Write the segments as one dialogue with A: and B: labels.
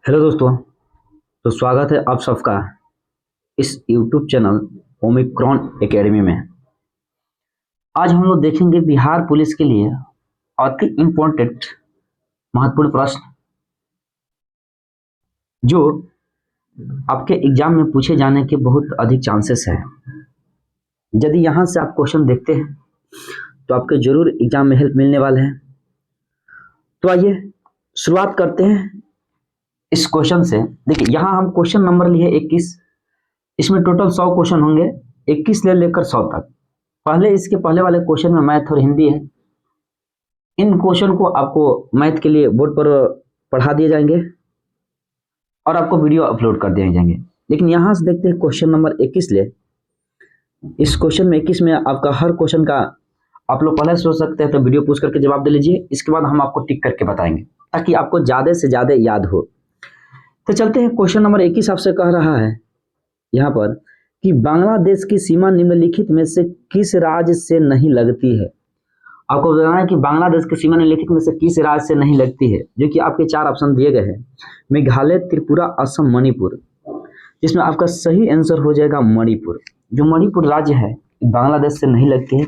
A: Hello दोस्तों। तो स्वागत है आप सबका इस YouTube चैनल ओमिक्रॉन एकेडमी में। आज हम लोग देखेंगे बिहार पुलिस के लिए अति इम्पोर्टेंट महत्वपूर्ण प्रश्न जो आपके एग्जाम में पूछे जाने के बहुत अधिक चांसेस है। यदि यहाँ से आप क्वेश्चन देखते हैं तो आपके जरूर एग्जाम में हेल्प मिलने वाले हैं। तो आइए शुरुआत करते हैं इस क्वेश्चन से। देखिए यहाँ हम क्वेश्चन नंबर लिए 21। इसमें टोटल 100 क्वेश्चन होंगे, 21 से लेकर 100 तक। इसके पहले वाले क्वेश्चन में मैथ और हिंदी है। इन क्वेश्चन को आपको मैथ के लिए बोर्ड पर पढ़ा दिए जाएंगे और आपको वीडियो अपलोड कर दिए जाएंगे। लेकिन यहाँ से देखते हैं क्वेश्चन नंबर 21 ले। इस क्वेश्चन में 21 में आपका हर क्वेश्चन का आप लोग पहले सोच सकते हैं, तो वीडियो पूछ करके जवाब दे लीजिए। इसके बाद हम आपको टिक करके बताएंगे ताकि आपको ज़्यादा से ज़्यादा याद हो। तो चलते हैं, क्वेश्चन नंबर 21 आपसे कह रहा है यहाँ पर कि बांग्लादेश की सीमा निम्नलिखित में से किस राज्य से नहीं लगती है। आपको बताना है कि बांग्लादेश की सीमा निम्नलिखित में से किस राज्य से नहीं लगती है, जो कि आपके 4 ऑप्शन दिए गए हैं, मेघालय, त्रिपुरा, असम, मणिपुर। जिसमें आपका सही आंसर हो जाएगा मणिपुर। जो मणिपुर राज्य है बांग्लादेश से नहीं लगती है।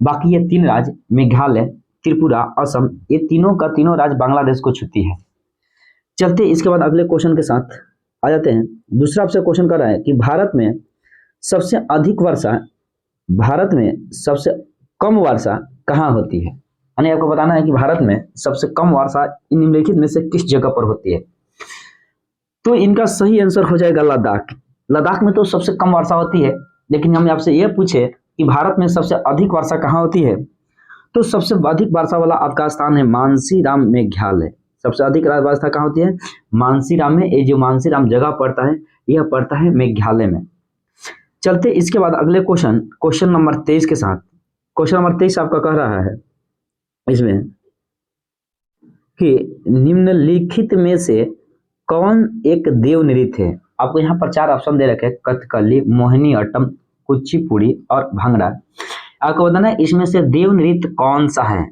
A: बाकी ये 3 राज्य मेघालय, त्रिपुरा, असम, ये तीनों का तीनों राज्य बांग्लादेश को छूती है। चलते इसके बाद अगले क्वेश्चन के साथ आ जाते हैं। दूसरा आपसे क्वेश्चन कर रहा है कि भारत में सबसे कम वर्षा कहाँ होती है। यानी आपको बताना है कि भारत में सबसे कम वर्षा निम्नलिखित में से किस जगह पर होती है। तो इनका सही आंसर हो जाएगा लद्दाख। लद्दाख में तो सबसे कम वर्षा होती है। लेकिन हम आपसे यह पूछे कि भारत में सबसे अधिक वर्षा कहाँ होती है, तो सबसे अधिक वर्षा वाला आपका स्थान है मानसीराम, मेघालय। सबसे अधिक वर्षा कहाँ होती है? मानसीराम में। ये जो मानसीराम जगह पड़ता है यह पड़ता है मेघालय में। चलते इसके बाद अगले क्वेश्चन नंबर 23 के साथ। क्वेश्चन नंबर 23 आपका कह रहा है इसमें कि निम्नलिखित में से कौन एक देव नृत्य है। आपको यहाँ पर 4 ऑप्शन दे रखे हैं, कथकली, मोहिनीअट्टम, कुचिपुड़ी और भांगड़ा। आपको बताना है इसमें से देव नृत्य कौन सा है।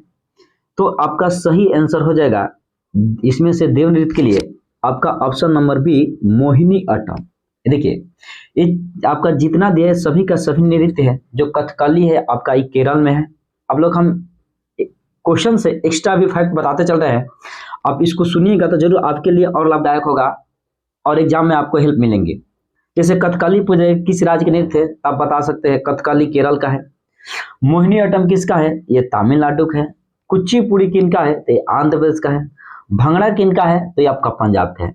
A: तो आपका सही आंसर हो जाएगा इसमें से देव नृत्य के लिए आपका ऑप्शन नंबर बी, मोहिनीअट्टम। देखिए ये आपका जितना दिया है सभी का सभी नृत्य है। जो कथकली है आपका ये केरल में है। अब लोग हम क्वेश्चन से एक्स्ट्रा भी फैक्ट बताते चल रहे हैं, आप इसको सुनिएगा तो जरूर आपके लिए और लाभदायक होगा और एग्जाम में आपको हेल्प मिलेंगे। जैसे कथकली पूछे किस राज्य के नृत्य है, आप बता सकते हैं कथकली केरल का है। मोहिनीअट्टम किसका है, ये तमिलनाडु का है। कुचिपुड़ी किनका है, तो ये आंध्र प्रदेश का है। भांगड़ा किनका है, तो ये आपका पंजाब का है।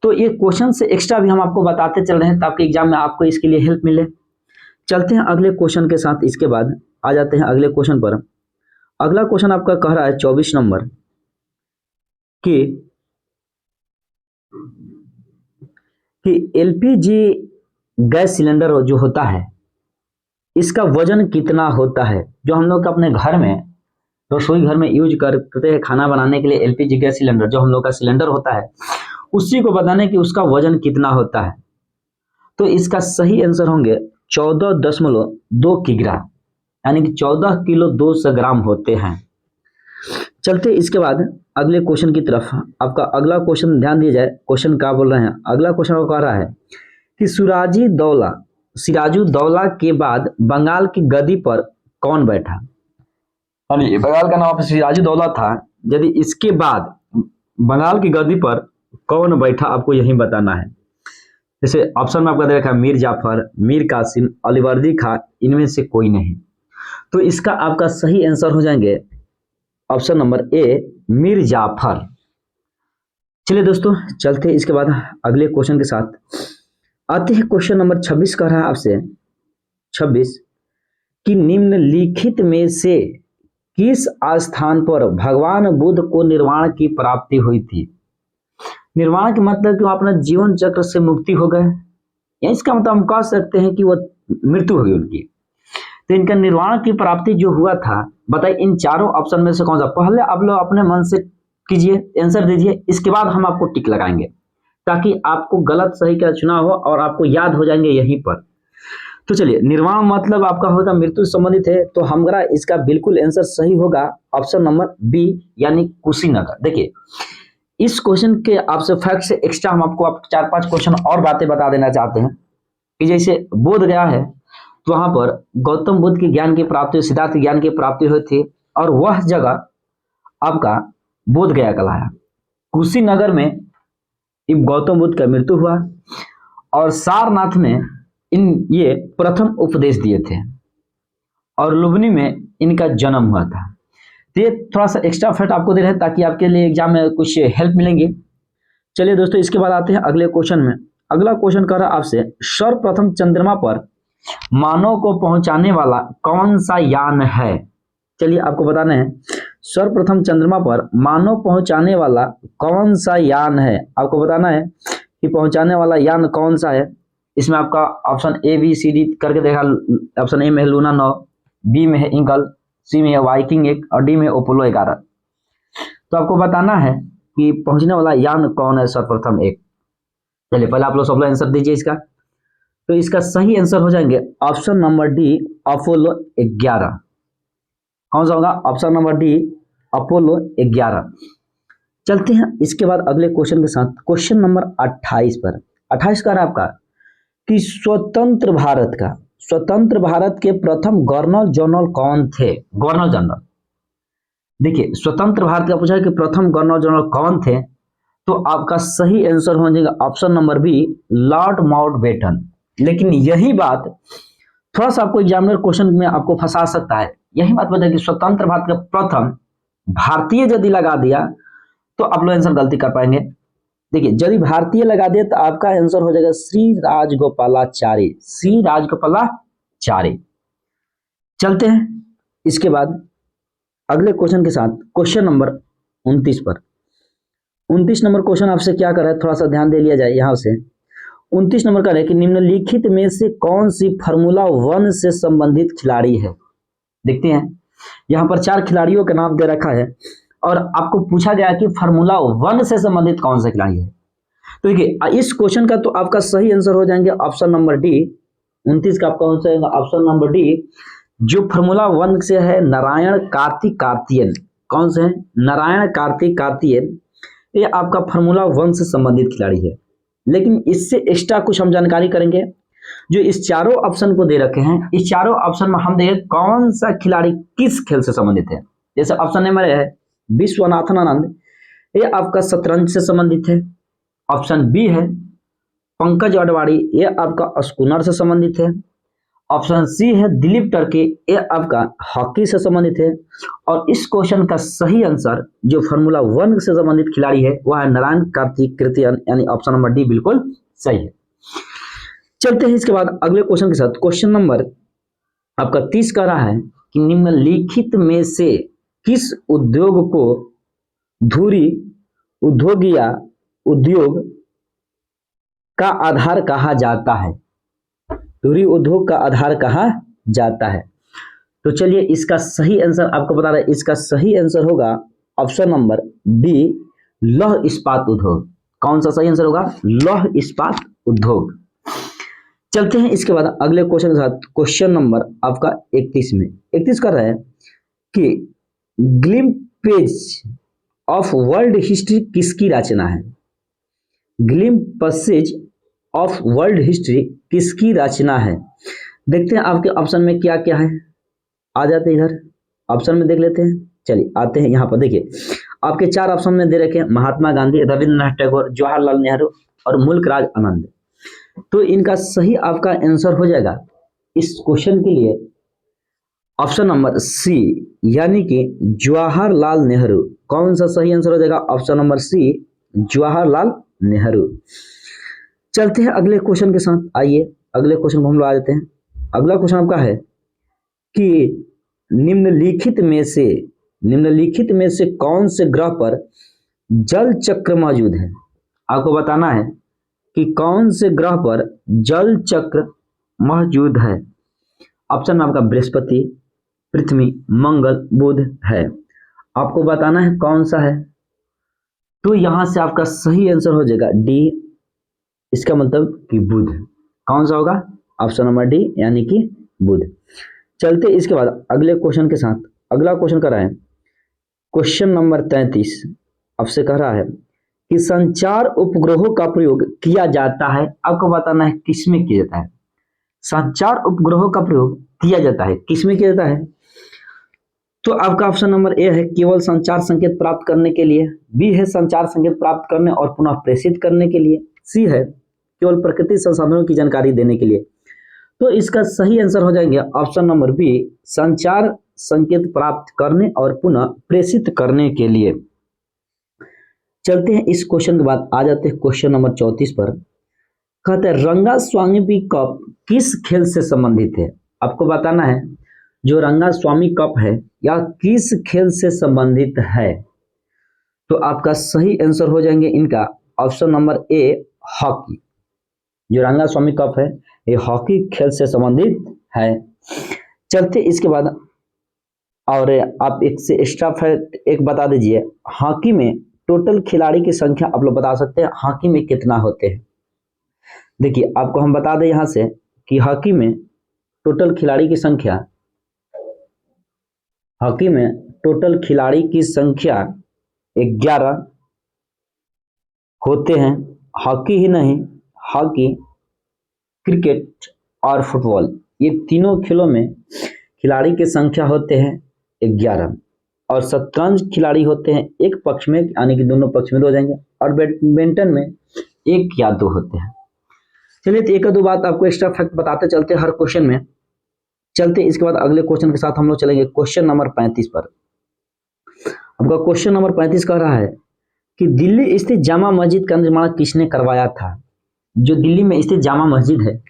A: तो ये क्वेश्चन से एक्स्ट्रा भी हम आपको बताते चल रहे हैं ताकि एग्जाम में आपको इसके लिए हेल्प मिले। चलते हैं अगले क्वेश्चन के साथ। इसके बाद आ जाते हैं अगले क्वेश्चन पर। अगला क्वेश्चन आपका कह रहा है 24 नंबर कि एलपीजी गैस सिलेंडर जो होता है इसका वजन कितना होता है। जो हम लोग अपने घर में रसोई घर में यूज करते हैं खाना बनाने के लिए, एलपीजी गैस सिलेंडर जो हम लोग का सिलेंडर होता है उसी को बताने कि उसका वजन कितना होता है। तो इसका सही आंसर होंगे 14.2 किग्रा, यानी कि 14 किलो 200 ग्राम होते हैं। चलते इसके बाद अगले क्वेश्चन की तरफ। आपका अगला क्वेश्चन ध्यान दिया जाए, क्वेश्चन क्या बोल रहे हैं। अगला क्वेश्चन कह रहा है कि सिराजुद्दौला के बाद बंगाल की गद्दी पर कौन बैठा। बंगाल का नाम सिराजुद्दौला था, यदि इसके बाद बंगाल की गद्दी पर कौन बैठा आपको यही बताना है। जैसे ऑप्शन में आपका दे रखा है मीर जाफर, मीर कासिम, अलीवर्दी खां, इनमें से कोई नहीं। तो इसका आपका सही आंसर हो जाएंगे option number A, Mir Jafar. चलिए दोस्तों चलते इसके बाद अगले क्वेश्चन के साथ आते हैं। क्वेश्चन नंबर 26 कह रहा है आपसे 26 कि निम्नलिखित में से किस स्थान पर भगवान बुद्ध को निर्वाण की प्राप्ति हुई थी। निर्वाण के मतलब कि वो अपना जीवन चक्र से मुक्ति हो गए, या इसका मतलब हम कह सकते हैं कि वो मृत्यु हो गई उनकी। तो इनका निर्वाण की प्राप्ति जो हुआ था, बताइए इन चारों ऑप्शन में से कौन सा। पहले आप लोग अपने मन से कीजिए, आंसर दीजिए, इसके बाद हम आपको टिक लगाएंगे ताकि आपको गलत सही का चुनाव हो और आपको याद हो जाएंगे यहीं पर। तो चलिए, निर्वाण मतलब आपका होगा मृत्यु से संबंधित है, तो हमारा इसका बिल्कुल आंसर सही होगा ऑप्शन नंबर बी, यानी कुशीनगर। देखिए इस क्वेश्चन के आपसे फैक्ट से एक्स्ट्रा हम आपको 4-5 क्वेश्चन और बातें बता देना चाहते हैं कि जैसे बोध गया है तो वहां पर गौतम बुद्ध की ज्ञान की प्राप्ति, सिद्धार्थ ज्ञान की प्राप्ति हुई थी और वह जगह आपका बोध गया कहलाया। कुशीनगर में गौतम बुद्ध का मृत्यु हुआ और सारनाथ में ये प्रथम उपदेश दिए थे और लुम्बिनी में इनका जन्म हुआ था। तो ये थोड़ा सा एक्स्ट्रा फैक्ट आपको दे रहे हैं ताकि आपके लिए एग्जाम में कुछ हेल्प मिलेंगे। चलिए दोस्तों, इसके बाद आते हैं अगले क्वेश्चन में। अगला क्वेश्चन कर रहा है आपसे, सर्वप्रथम चंद्रमा पर मानव को पहुंचाने वाला कौन सा यान है? चलिए आपको बताना है, सर्वप्रथम चंद्रमा पर मानव पहुंचाने वाला कौन सा यान है। आपको बताना है कि पहुंचाने वाला यान कौन सा है। इसमें आपका option A B C D करके देखा। ऑप्शन ए में है लूना 9, बी में है ईगल, सी में है वाइकिंग 1 और डी में अपोलो 11। तो आपको बताना है कि पहुंचने वाला यान कौन है सर्वप्रथम एक। चलिए पहले आप लोग सब लोग आंसर दीजिए इसका। तो इसका सही आंसर हो जाएंगे ऑप्शन नंबर डी, अपोलो 11। कौन सा होगा? Option number D, Apollo 11। चलते हैं इसके बाद अगले क्वेश्चन के साथ, क्वेश्चन नंबर 28 पर। 28 का है आपका कि स्वतंत्र भारत के प्रथम गवर्नर जनरल कौन थे? गवर्नर जनरल, देखिए स्वतंत्र भारत का पूछा है कि प्रथम गवर्नर जनरल कौन थे, तो आपका सही आंसर हो जाएगा option number B, Lord Mountbatten. लेकिन यही बात थोड़ा सा आपको एग्जामिनर क्वेश्चन में आपको फंसा सकता है। यही बात बताए कि स्वतंत्र भारत का प्रथम भारतीय यदि लगा दिया तो आप लोग आंसर गलती कर पाएंगे। देखिए यदि भारतीय लगा दिया तो आपका आंसर हो जाएगा श्री राजगोपालाचारी, श्री राजगोपालाचारी। चलते हैं इसके बाद अगले क्वेश्चन के साथ, क्वेश्चन नंबर 29 पर। 29 नंबर क्वेश्चन आपसे क्या कर रहा है, थोड़ा सा ध्यान दे लिया जाए यहां से। 29 नंबर का है कि निम्नलिखित में से कौन सी फार्मूला 1 से संबंधित खिलाड़ी है? देखते हैं यहां पर 4 खिलाड़ियों का नाम दे रखा है और आपको पूछा गया कि फार्मूला 1 से संबंधित कौन सा खिलाड़ी है। तो देखिए इस क्वेश्चन का तो आपका सही आंसर हो जाएंगे ऑप्शन नंबर डी। 29 का आपका आंसर है ऑप्शन नंबर डी, जो फार्मूला 1 से है नारायण कार्तिक कार्तियन। कौन से है? नारायण कार्तिक कार्तियन। ये आपका फार्मूला 1 से संबंधित खिलाड़ी है। लेकिन इससे एक्स्ट्रा कुछ हम जानकारी करेंगे। जो इस चारों ऑप्शन को दे रखे हैं, इस चारों ऑप्शन में हम देखें कौन सा खिलाड़ी किस खेल से संबंधित है। जैसे ऑप्शन नंबर है विश्वनाथन आनंद, ये आपका शतरंज से संबंधित है। ऑप्शन बी है पंकज अडवाणी, ये आपका स्कूनर से संबंधित है। ऑप्शन सी है दिलीप टर्की, ये आपका हॉकी से संबंधित है। और इस क्वेश्चन का सही आंसर जो फार्मूला 1 से संबंधित खिलाड़ी है वह है नारायण कार्तिक कृतियन, यानी ऑप्शन नंबर डी बिल्कुल सही है। चलते हैं इसके बाद अगले क्वेश्चन के साथ। क्वेश्चन नंबर आपका 30 का रहा है कि निम्नलिखित में से किस उद्योग को धुरी उद्योग या उद्योग का आधार कहा जाता है? धुरी उद्योग का आधार कहा जाता है। तो चलिए इसका सही आंसर आपको बता रहा है, इसका सही आंसर होगा ऑप्शन नंबर बी, लौह इस्पात उद्योग। कौन सा सही आंसर होगा? लौह इस्पात उद्योग। चलते हैं इसके बाद अगले क्वेश्चन के साथ। क्वेश्चन नंबर आपका 31 में 31 कर रहा है कि ग्लिम्पेज ऑफ वर्ल्ड हिस्ट्री किसकी रचना है? ग्लिम्पसेज ऑफ वर्ल्ड हिस्ट्री किसकी रचना है? देखते हैं आपके ऑप्शन में क्या क्या है। आ जाते हैं इधर ऑप्शन में देख लेते हैं। चलिए आते हैं यहाँ पर। देखिए आपके 4 ऑप्शन में दे रखे हैं महात्मा गांधी, रविंद्रनाथ टैगोर, जवाहरलाल नेहरू और मुल्क राज आनंद। तो इनका सही आपका आंसर हो जाएगा इस क्वेश्चन के लिए ऑप्शन नंबर सी, यानी कि जवाहरलाल नेहरू। कौन सा सही आंसर हो जाएगा? Option number C, Jawaharlal Nehru. चलते हैं अगले क्वेश्चन के साथ। आइए अगले क्वेश्चन को हम लोग आ जाते हैं। अगला क्वेश्चन आपका है कि निम्नलिखित में से कौन से ग्रह पर जल चक्र मौजूद है? आपको बताना है कि कौन से ग्रह पर जल चक्र मौजूद है। ऑप्शन में आपका बृहस्पति, पृथ्वी, मंगल, बुध है। आपको बताना है कौन सा है। तो यहां से आपका सही आंसर हो जाएगा डी, इसका मतलब कि बुध। कौन सा होगा? ऑप्शन नंबर डी, यानी कि बुध। चलते इसके बाद अगले क्वेश्चन के साथ। अगला क्वेश्चन कर रहा है क्वेश्चन नंबर 33। आपसे कह रहा है कि संचार उपग्रहों का प्रयोग किया जाता है, आपको बताना है किसमें किया जाता है। संचार उपग्रहों का प्रयोग किया जाता है, किसमें किया जाता है? तो आपका ऑप्शन नंबर ए है केवल संचार संकेत प्राप्त करने के लिए, बी है संचार संकेत प्राप्त करने और पुनः प्रेषित करने के लिए, सी है केवल प्राकृतिक संसाधनों की जानकारी देने के लिए। तो इसका सही आंसर हो जाएंगे ऑप्शन नंबर बी, संचार संकेत प्राप्त करने और पुनः प्रेषित करने के लिए। चलते हैं इस क्वेश्चन के बाद आ जाते हैं क्वेश्चन नंबर 34 पर। कहते हैं रंगास्वामी कप किस खेल से संबंधित है? आपको बताना है जो रंगास्वामी कप है या किस खेल से संबंधित है। तो आपका सही आंसर हो जाएंगे इनका ऑप्शन नंबर ए, हॉकी। जो रंगास्वामी कप है ये हॉकी खेल से संबंधित है। चलते इसके बाद, और आप एक से एक्स्ट्रा फैक्ट एक बता दीजिए, हॉकी में टोटल खिलाड़ी की संख्या आप लोग बता सकते हैं हॉकी में कितना होते हैं? देखिए आपको हम बता दें यहां से कि हॉकी में टोटल खिलाड़ी की संख्या, हॉकी में टोटल खिलाड़ी की संख्या 11 होते हैं। हॉकी ही नहीं, हॉकी, क्रिकेट और फुटबॉल, ये तीनों खेलों में खिलाड़ी की संख्या होते हैं 11 और शतरंज खिलाड़ी होते हैं एक पक्ष में, यानी कि दोनों पक्ष में 2 हो जाएंगे, और बैडमिंटन में 1 या 2 होते हैं। चलिए तो एक दो बात आपको एक्स्ट्रा फैक्ट बताते चलते हर क्वेश्चन में। चलते इसके बाद अगले क्वेश्चन के साथ हम लोग चलेंगे क्वेश्चन नंबर 35 पर। आपका क्वेश्चन नंबर 35 कह रहा है कि दिल्ली स्थित जामा मस्जिद का निर्माण किसने करवाया था? जो दिल्ली में स्थित जामा मस्जिद है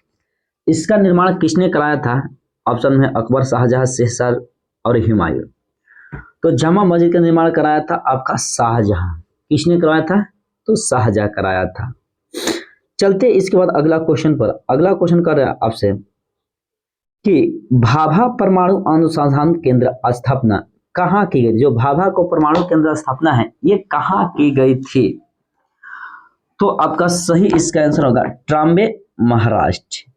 A: इसका निर्माण किसने कराया था? ऑप्शन में अकबर, शाहजहां, शेरशाह और हुमायूं। तो जामा मस्जिद का निर्माण कराया था आपका शाहजहां। किसने करवाया था? तो शाहजहां कराया था। चलते इसके बाद अगला क्वेश्चन पर। अगला क्वेश्चन कर रहा है आपसे कि भाभा परमाणु अनुसंधान केंद्र स्थापना कहाँ की गई? जो भाभा को परमाणु केंद्र स्थापना है ये कहाँ की गई थी? तो आपका सही इसका आंसर होगा ट्राम्बे, महाराष्ट्र।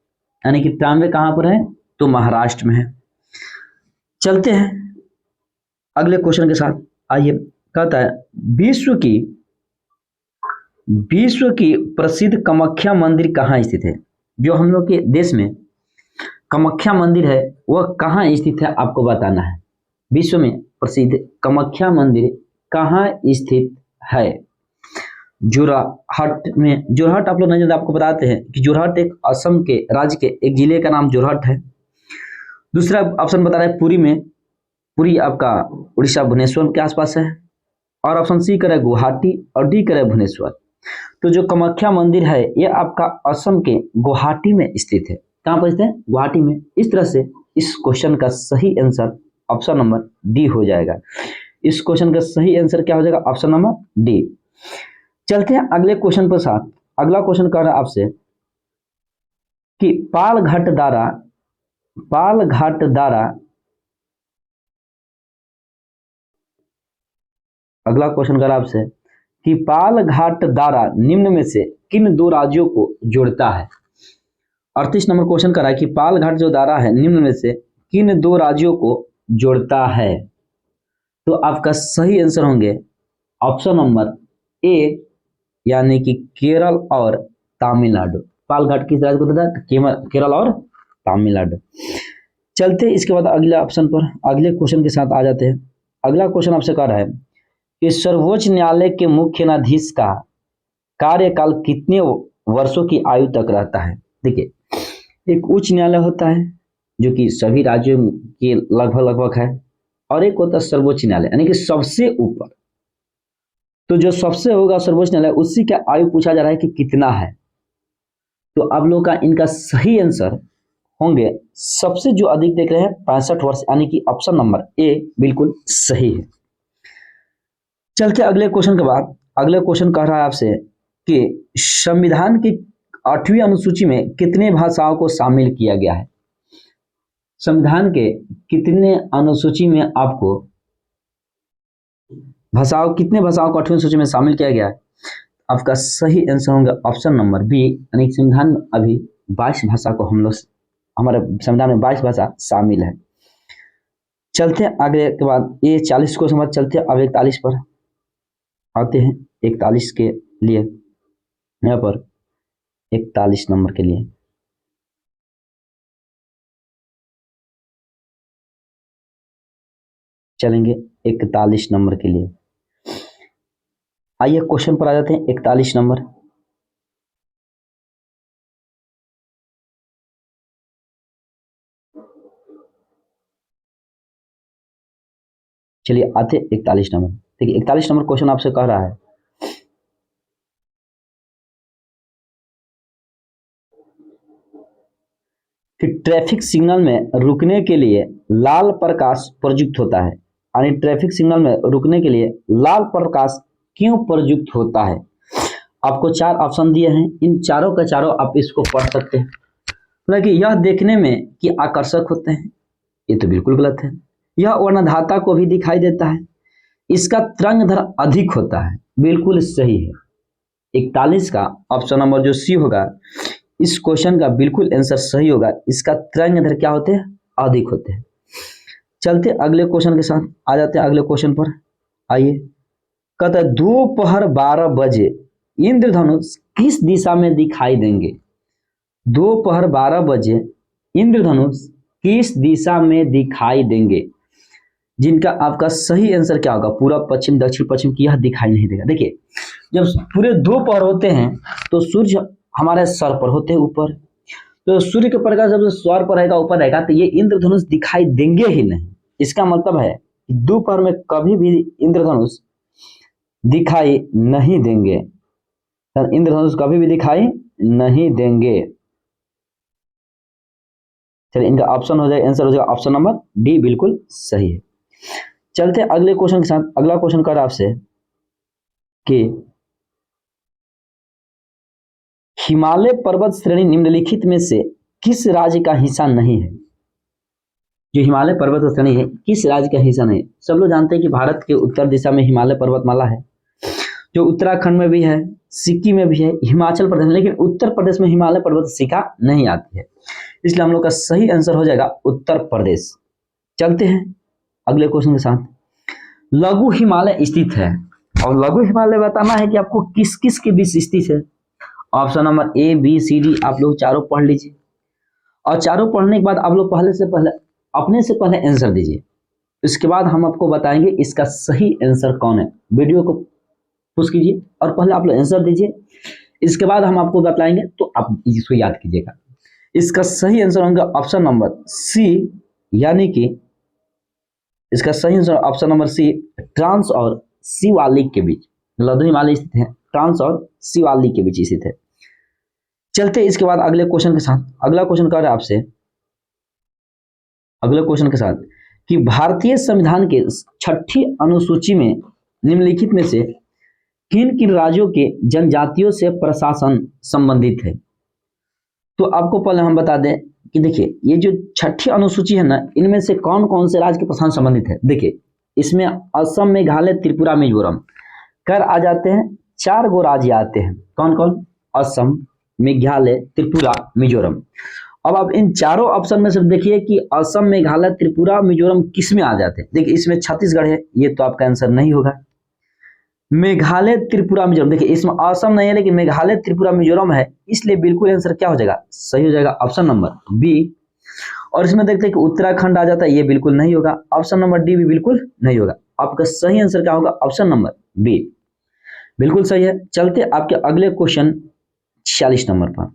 A: यानी कि ट्राम्बे कहाँ पर है? तो महाराष्ट्र में है। चलते हैं अगले क्वेश्चन के साथ। आइए, कहता है विश्व की प्रसिद्ध कामाख्या मंदिर कहाँ स्थित है? जो हम लोग के देश में कामाख्या मंदिर है वह कहाँ स्थित है आपको बताना है। विश्व में प्रसिद्ध कामाख्या मंदिर कहाँ स्थित है? जोरहाट में। जोरहाट आप लोग नहीं जानते, आपको बताते हैं कि जोरहाट एक असम के राज्य के एक जिले का नाम जोरहाट है। दूसरा ऑप्शन बता रहा है पुरी में। पुरी आपका उड़ीसा भुवनेश्वर के आसपास है। और ऑप्शन सी करे गुवाहाटी और डी करे भुवनेश्वर। तो जो कामाख्या मंदिर है ये आपका असम के गुवाहाटी में स्थित है। कहाँ पर स्थित है? गुवाहाटी में। इस तरह से इस क्वेश्चन का सही आंसर ऑप्शन नंबर डी हो जाएगा। इस क्वेश्चन का सही आंसर क्या हो जाएगा? Option number D. चलते हैं अगले क्वेश्चन पर साथ। अगला क्वेश्चन कर रहा है आपसे कि पालघाट द्वारा अगला क्वेश्चन कर रहा है आपसे कि पालघाट द्वारा निम्न में से किन 2 राज्यों को जोड़ता है? 38 नंबर क्वेश्चन कर रहा है कि पालघाट जो द्वारा है निम्न में से किन 2 राज्यों को जोड़ता है? तो आपका सही आंसर होंगे ऑप्शन नंबर ए, यानी कि केरल और तमिलनाडु। पालघाट किस राज्य को जोड़ता है? केरल और तमिलनाडु। चलते इसके बाद अगले ऑप्शन पर, अगले क्वेश्चन के साथ आ जाते हैं। अगला क्वेश्चन आपसे कह रहा है कि सर्वोच्च न्यायालय के मुख्य न्यायाधीश का कार्यकाल कितने वर्षों की आयु तक रहता है? देखिए, एक उच्च न्यायालय होता है जो कि सभी राज्यों के लगभग है, और एक होता है सर्वोच्च न्यायालय यानी कि सबसे ऊपर। तो जो सबसे होगा सर्वोच्च न्यायालय, उसी का आयु पूछा जा रहा है कि कितना है। तो आप लोग का इनका सही आंसर होंगे, सबसे जो अधिक देख रहे हैं 65 वर्ष, यानी कि ऑप्शन नंबर ए बिल्कुल सही है। चलते अगले क्वेश्चन के बाद। अगले क्वेश्चन कह रहा है आपसे कि संविधान की 8वीं अनुसूची में कितने भाषाओं को शामिल किया गया है? संविधान के कितने अनुसूची में आपको कितने भाषाओं को 8वीं सूची में शामिल किया गया है? आपका सही आंसर होंगे ऑप्शन नंबर बी, यानी संविधान में अभी 22 भाषा को हमारे संविधान में 22 भाषा शामिल है। चलते हैं आगे के बाद, ये 40 को समझ चलते हैं। अब 41 पर आते हैं। 41 के लिए यहाँ पर 41 नंबर के लिए चलेंगे 41 नंबर के लिए। आइए क्वेश्चन पर आ जाते हैं 41 नंबर। चलिए आते 41 नंबर। देखिए 41 नंबर क्वेश्चन आपसे कह रहा है कि ट्रैफिक सिग्नल में रुकने के लिए लाल प्रकाश प्रयुक्त होता है, यानी ट्रैफिक सिग्नल में रुकने के लिए लाल प्रकाश क्यों प्रयुक्त होता है। आपको 4 ऑप्शन दिए हैं, इन चारों का चारों आप इसको पढ़ सकते हैं। मतलब कि यह देखने में कि आकर्षक होते हैं, ये तो बिल्कुल गलत है। यह वर्णधाता को भी दिखाई देता है, इसका तरंग दैर्घ्य अधिक होता है, बिल्कुल सही है। 41 का ऑप्शन नंबर जो सी होगा, इस क्वेश्चन का बिल्कुल आंसर सही होगा। इसका तरंग दैर्घ्य क्या होते हैं, अधिक होते हैं। चलते अगले क्वेश्चन के साथ, आ जाते हैं अगले क्वेश्चन पर। आइए, कहता है दोपहर 12 बजे इंद्रधनुष किस दिशा में दिखाई देंगे। दोपहर 12 बजे इंद्रधनुष किस दिशा में दिखाई देंगे। जिनका आपका सही आंसर क्या होगा, पूरब पश्चिम दक्षिण पश्चिम की, यह दिखाई नहीं देगा। देखिए जब पूरे दोपहर होते हैं तो सूर्य हमारे सर पर होते हैं ऊपर, तो सूर्य के प्रकाश जब सर पर रहेगा ऊपर रहेगा तो ये इंद्रधनुष दिखाई देंगे ही नहीं। इसका मतलब है कि दोपहर में कभी भी इंद्रधनुष दिखाई नहीं देंगे, इंद्रधनुष कभी भी दिखाई नहीं देंगे। चलिए इनका ऑप्शन हो जाएगा, आंसर हो जाएगा ऑप्शन नंबर डी, बिल्कुल सही है। चलते अगले क्वेश्चन के साथ। अगला क्वेश्चन कर आपसे कि हिमालय पर्वत श्रेणी निम्नलिखित में से किस राज्य का हिस्सा नहीं है। जो हिमालय पर्वत श्रेणी है किस राज्य का हिस्सा नहीं है। सब लोग जानते हैं कि भारत के उत्तर दिशा में हिमालय पर्वतमाला है, जो उत्तराखंड में भी है, सिक्किम में भी है, हिमाचल प्रदेश में, लेकिन उत्तर प्रदेश में हिमालय पर्वत श्रृंखला नहीं आती है, इसलिए हम लोग का सही आंसर हो जाएगा उत्तर प्रदेश। चलते हैं अगले क्वेश्चन के साथ। लघु हिमालय स्थित है, और लघु हिमालय बताना है कि आपको किस किस के बीच स्थित है। Option number A B C D आप लोग चारों पढ़ लीजिए, और चारों पढ़ने के बाद आप लोग अपने से पहले आंसर दीजिए। इसके बाद हम आपको बताएंगे इसका सही आंसर कौन है। वीडियो को पुश कीजिए और पहले आप लोग आंसर दीजिए, इसके बाद हम आपको बताएंगे, तो आप इसको याद कीजिएगा। इसका सही आंसर होगा ऑप्शन नंबर सी, यानी कि इसका सही answer option number C, trans और शिवालिक के बीच लघु हिमालय स्थित है, ट्रांस और शिवालिक के बीच स्थित है। चलते इसके बाद अगले क्वेश्चन के साथ। अगला क्वेश्चन कर रहा है आपसे, अगले क्वेश्चन के साथ कि भारतीय संविधान के 6ठी अनुसूची में निम्नलिखित में से किन किन राज्यों के जनजातियों से प्रशासन संबंधित है। तो आपको पहले हम बता दें कि देखिए ये जो 6ठी अनुसूची है ना, इनमें से कौन कौन से राज्य के प्रशासन संबंधित है। देखिए इसमें असम, मेघालय, त्रिपुरा, मिजोरम कर आ जाते हैं। 4 गो राज्य आते हैं, कौन कौन, असम, मेघालय, त्रिपुरा, मिजोरम। अब आप इन चारों ऑप्शन में से देखिए कि असम, मेघालय, त्रिपुरा, मिजोरम किस में आ जाते हैं। देखिए इसमें छत्तीसगढ़ है, ये तो आपका आंसर नहीं होगा। मेघालय, त्रिपुरा, मिजोरम, देखिए इसमें असम नहीं है लेकिन मेघालय, त्रिपुरा, मिजोरम है, इसलिए बिल्कुल आंसर क्या हो जाएगा, सही हो जाएगा ऑप्शन नंबर बी। और इसमें देखते हैं कि उत्तराखंड आ जाता है, ये बिल्कुल नहीं होगा, ऑप्शन नंबर डी भी बिल्कुल नहीं होगा। आपका सही आंसर क्या होगा, ऑप्शन नंबर बी, बिल्कुल सही है। चलते आपके अगले क्वेश्चन 46 नंबर पर।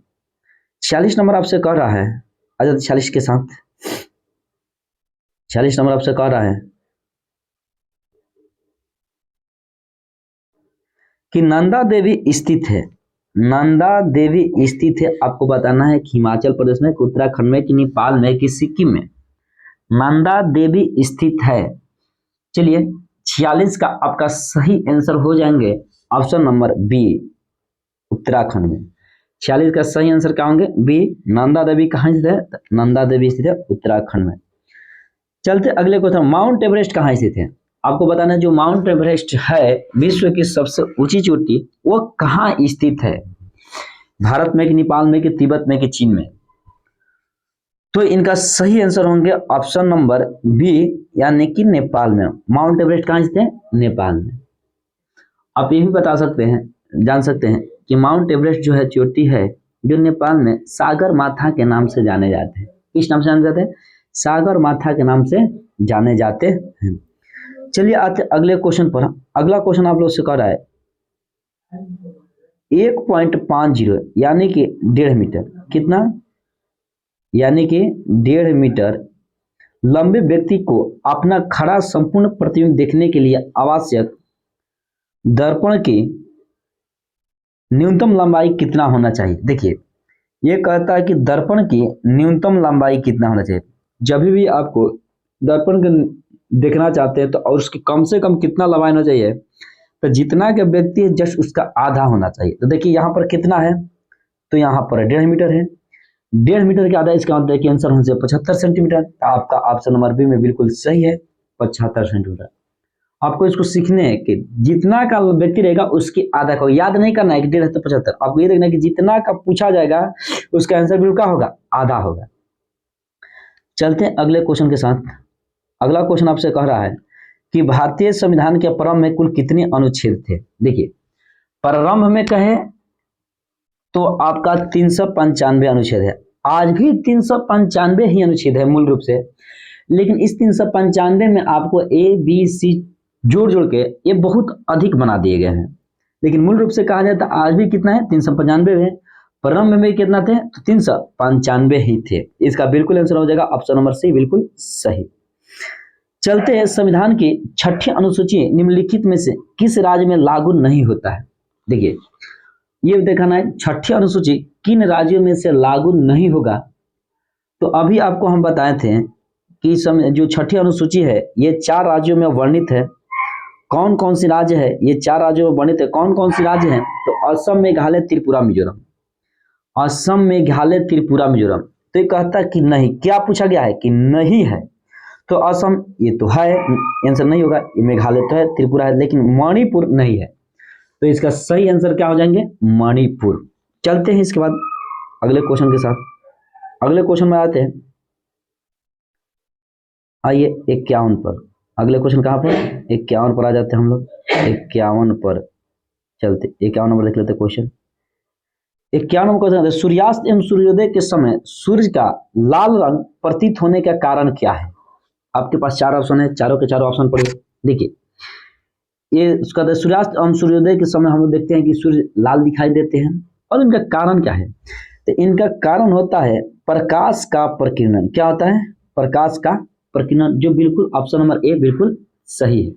A: 46 नंबर आपसे कह रहा है, आजाद 46 के साथ, 46 नंबर आपसे कह रहा है कि नंदा देवी स्थित है। नंदा देवी स्थित है, आपको बताना है कि हिमाचल प्रदेश में, कि उत्तराखंड में, कि नेपाल में, कि सिक्किम में नंदा देवी स्थित है। चलिए 46 का आपका सही आंसर हो जाएंगे ऑप्शन नंबर बी, उत्तराखंड में। 46 का सही आंसर क्या होंगे, बी, नंदा देवी कहाँ स्थित है, नंदा देवी स्थित है उत्तराखंड में। चलते अगले क्वेश्चन, माउंट एवरेस्ट कहाँ स्थित है। आपको बताना है जो माउंट एवरेस्ट है विश्व की सबसे ऊंची चोटी, वो कहाँ स्थित है, भारत में, कि नेपाल में, कि तिब्बत में, कि चीन में। तो इनका सही आंसर होंगे ऑप्शन नंबर बी, यानी कि नेपाल में। माउंट एवरेस्ट कहाँ स्थित है, नेपाल में। आप ये भी बता सकते हैं जान सकते हैं कि माउंट एवरेस्ट जो है चोटी है जो नेपाल में सागर माथा के नाम से जाने जाते हैं। किस नाम से जाने जाते हैं? सागर माथा के नाम से जाने जाते हैं। चलिए आते अगले क्वेश्चन पर। अगला क्वेश्चन आप लोग से कर रहा है 1.50 यानी कि 1.5 मीटर, कितना? यानी कि 1.5 मीटर लंबे व्यक्ति को अपना खड़ा संपूर्ण प्रतिबिंब देखने के लिए आवश्यक दर्पण की न्यूनतम लंबाई कितना होना चाहिए? देखिए ये कहता है कि दर्पण की न्यूनतम लंबाई कितना होना चाहिए। जब भी आपको दर्पण को देखना चाहते हैं तो और उसकी कम से कम कितना लंबाई होना चाहिए? तो जितना का व्यक्ति है जस्ट उसका आधा होना चाहिए। तो देखिए यहाँ पर कितना है, तो यहाँ पर 1.5 मीटर है। 1.5 मीटर के आधा, इसका मतलब आंसर होना चाहिए 75 सेंटीमीटर। आपका ऑप्शन नंबर बी में बिल्कुल सही है, 75 सेंटीमीटर। आपको इसको सीखने है कि जितना का व्यक्ति रहेगा उसकी आधा का, याद नहीं करना है कि 1.5 तो 75। आपको ये देखना है कि जितना का पूछा जाएगा उसका आंसर बिल्कुल क्या होगा? आधा होगा। चलते हैं अगले क्वेश्चन के साथ। अगला क्वेश्चन आपसे कह रहा है कि भारतीय संविधान के प्रारंभ में कुल कितने अनुच्छेद थे? देखिए प्रारंभ में कहे तो आपका 395 अनुच्छेद है। आज भी 395 ही अनुच्छेद है मूल रूप से, लेकिन इस 395 में आपको ए बी सी जोड़ जोड़ के ये बहुत अधिक बना दिए गए हैं। लेकिन मूल रूप से कहा जाए तो आज भी कितना है? 395 है। प्रारंभ में कितना थे? तो 395 ही थे। इसका बिल्कुल आंसर हो जाएगा ऑप्शन नंबर सी, बिल्कुल सही। चलते हैं संविधान की 6ठी अनुसूची निम्नलिखित में से किस राज्य में लागू नहीं होता है? देखिए ये देखना है 6ठी अनुसूची किन राज्यों में से लागू नहीं होगा। तो अभी आपको हम बताए थे कि जो 6ठी अनुसूची है ये 4 राज्यों में वर्णित है। कौन कौन सी राज्य है? ये 4 राज्यों में वर्णित है। कौन कौन सी राज्य है? तो असम, मेघालय, त्रिपुरा, मिजोरम। असम, मेघालय, त्रिपुरा, मिजोरम। तो ये कहता है कि नहीं, क्या पूछा गया है कि नहीं है। तो असम ये तो है, आंसर नहीं होगा। ये मेघालय तो है, त्रिपुरा है, लेकिन मणिपुर नहीं है। तो इसका सही आंसर क्या हो जाएंगे? मणिपुर। चलते हैं इसके बाद अगले क्वेश्चन के साथ। अगले क्वेश्चन में आते हैं, आइए 51 पर। अगले क्वेश्चन कहाँ पर? 51 पर आ जाते हैं हम लोग। 51 पर चलते, 51 नंबर देख लेते क्वेश्चन। 51 नंबर क्वेश्चन, सूर्यास्त एवं सूर्योदय के समय सूर्य का लाल रंग प्रतीत होने का कारण क्या है? आपके पास 4 ऑप्शन है, चारों के चारों ऑप्शन पढ़िए। देखिए ये उसका सूर्यास्त एवं सूर्योदय के समय हम लोग देखते हैं कि सूर्य लाल दिखाई देते हैं, और इनका कारण क्या है? तो इनका कारण होता है प्रकाश का प्रकीर्णन। क्या होता है? प्रकाश का प्रकीर्णन, जो बिल्कुल ऑप्शन नंबर ए बिल्कुल सही है।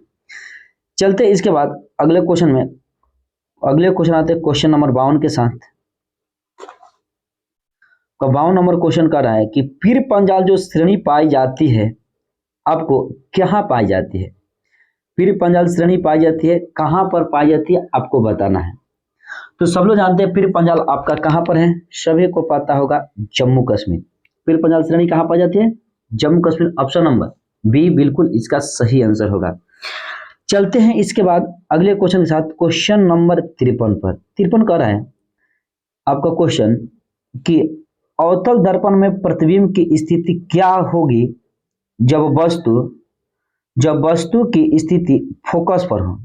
A: चलते इसके बाद अगले क्वेश्चन में। अगले क्वेश्चन आते हैं क्वेश्चन नंबर 52 के साथ। 52 नंबर क्वेश्चन कर रहा है कि पीर पंजाल जो श्रेणी पाई जाती है आपको कहाँ पाई जाती है? पीर पंजाल श्रेणी पाई जाती है कहाँ पर पाई जाती है आपको बताना है। तो सब लोग जानते हैं पीर पंजाल आपका कहाँ पर है, सभी को पता होगा, जम्मू कश्मीर। पीर पंजाल श्रेणी कहाँ पाई जाती है? Jammu Kashmir. Option number B बिल्कुल इसका सही आंसर होगा। चलते हैं इसके बाद अगले क्वेश्चन के साथ, क्वेश्चन नंबर 53 पर। 53 कह रहा है आपका क्वेश्चन कि अवतल दर्पण में प्रतिबिंब की स्थिति क्या होगी जब वस्तु की स्थिति फोकस पर हो।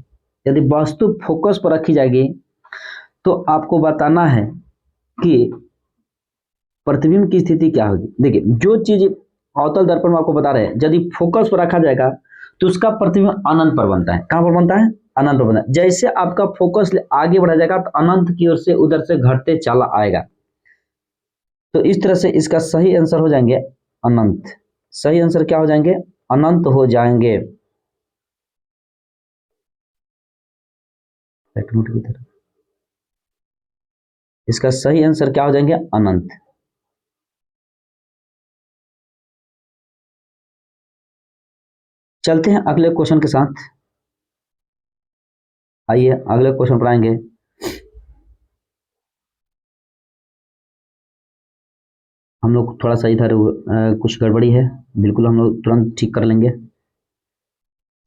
A: यदि वस्तु फोकस पर रखी जाएगी तो आपको बताना है कि प्रतिबिंब की स्थिति क्या होगी। देखिए जो चीज अवतल दर्पण में आपको बता रहे हैं, यदि फोकस पर रखा जाएगा तो उसका प्रतिबिंब अनंत पर बनता है। कहां पर बनता है? अनंत पर बनता है। जैसे आपका फोकस आगे बढ़ा जाएगा तो अनंत की ओर से उधर से घटते चला आएगा। तो इस तरह से इसका सही आंसर हो जाएंगे अनंत। सही आंसर क्या हो जाएंगे? अनंत हो जाएंगे। की तरह इसका सही आंसर क्या हो जाएंगे? अनंत। चलते हैं अगले क्वेश्चन के साथ। आइए अगले क्वेश्चन पर आएंगे। हम लोग थोड़ा सा इधर कुछ गड़बड़ी है, बिल्कुल हम लोग तुरंत ठीक कर लेंगे।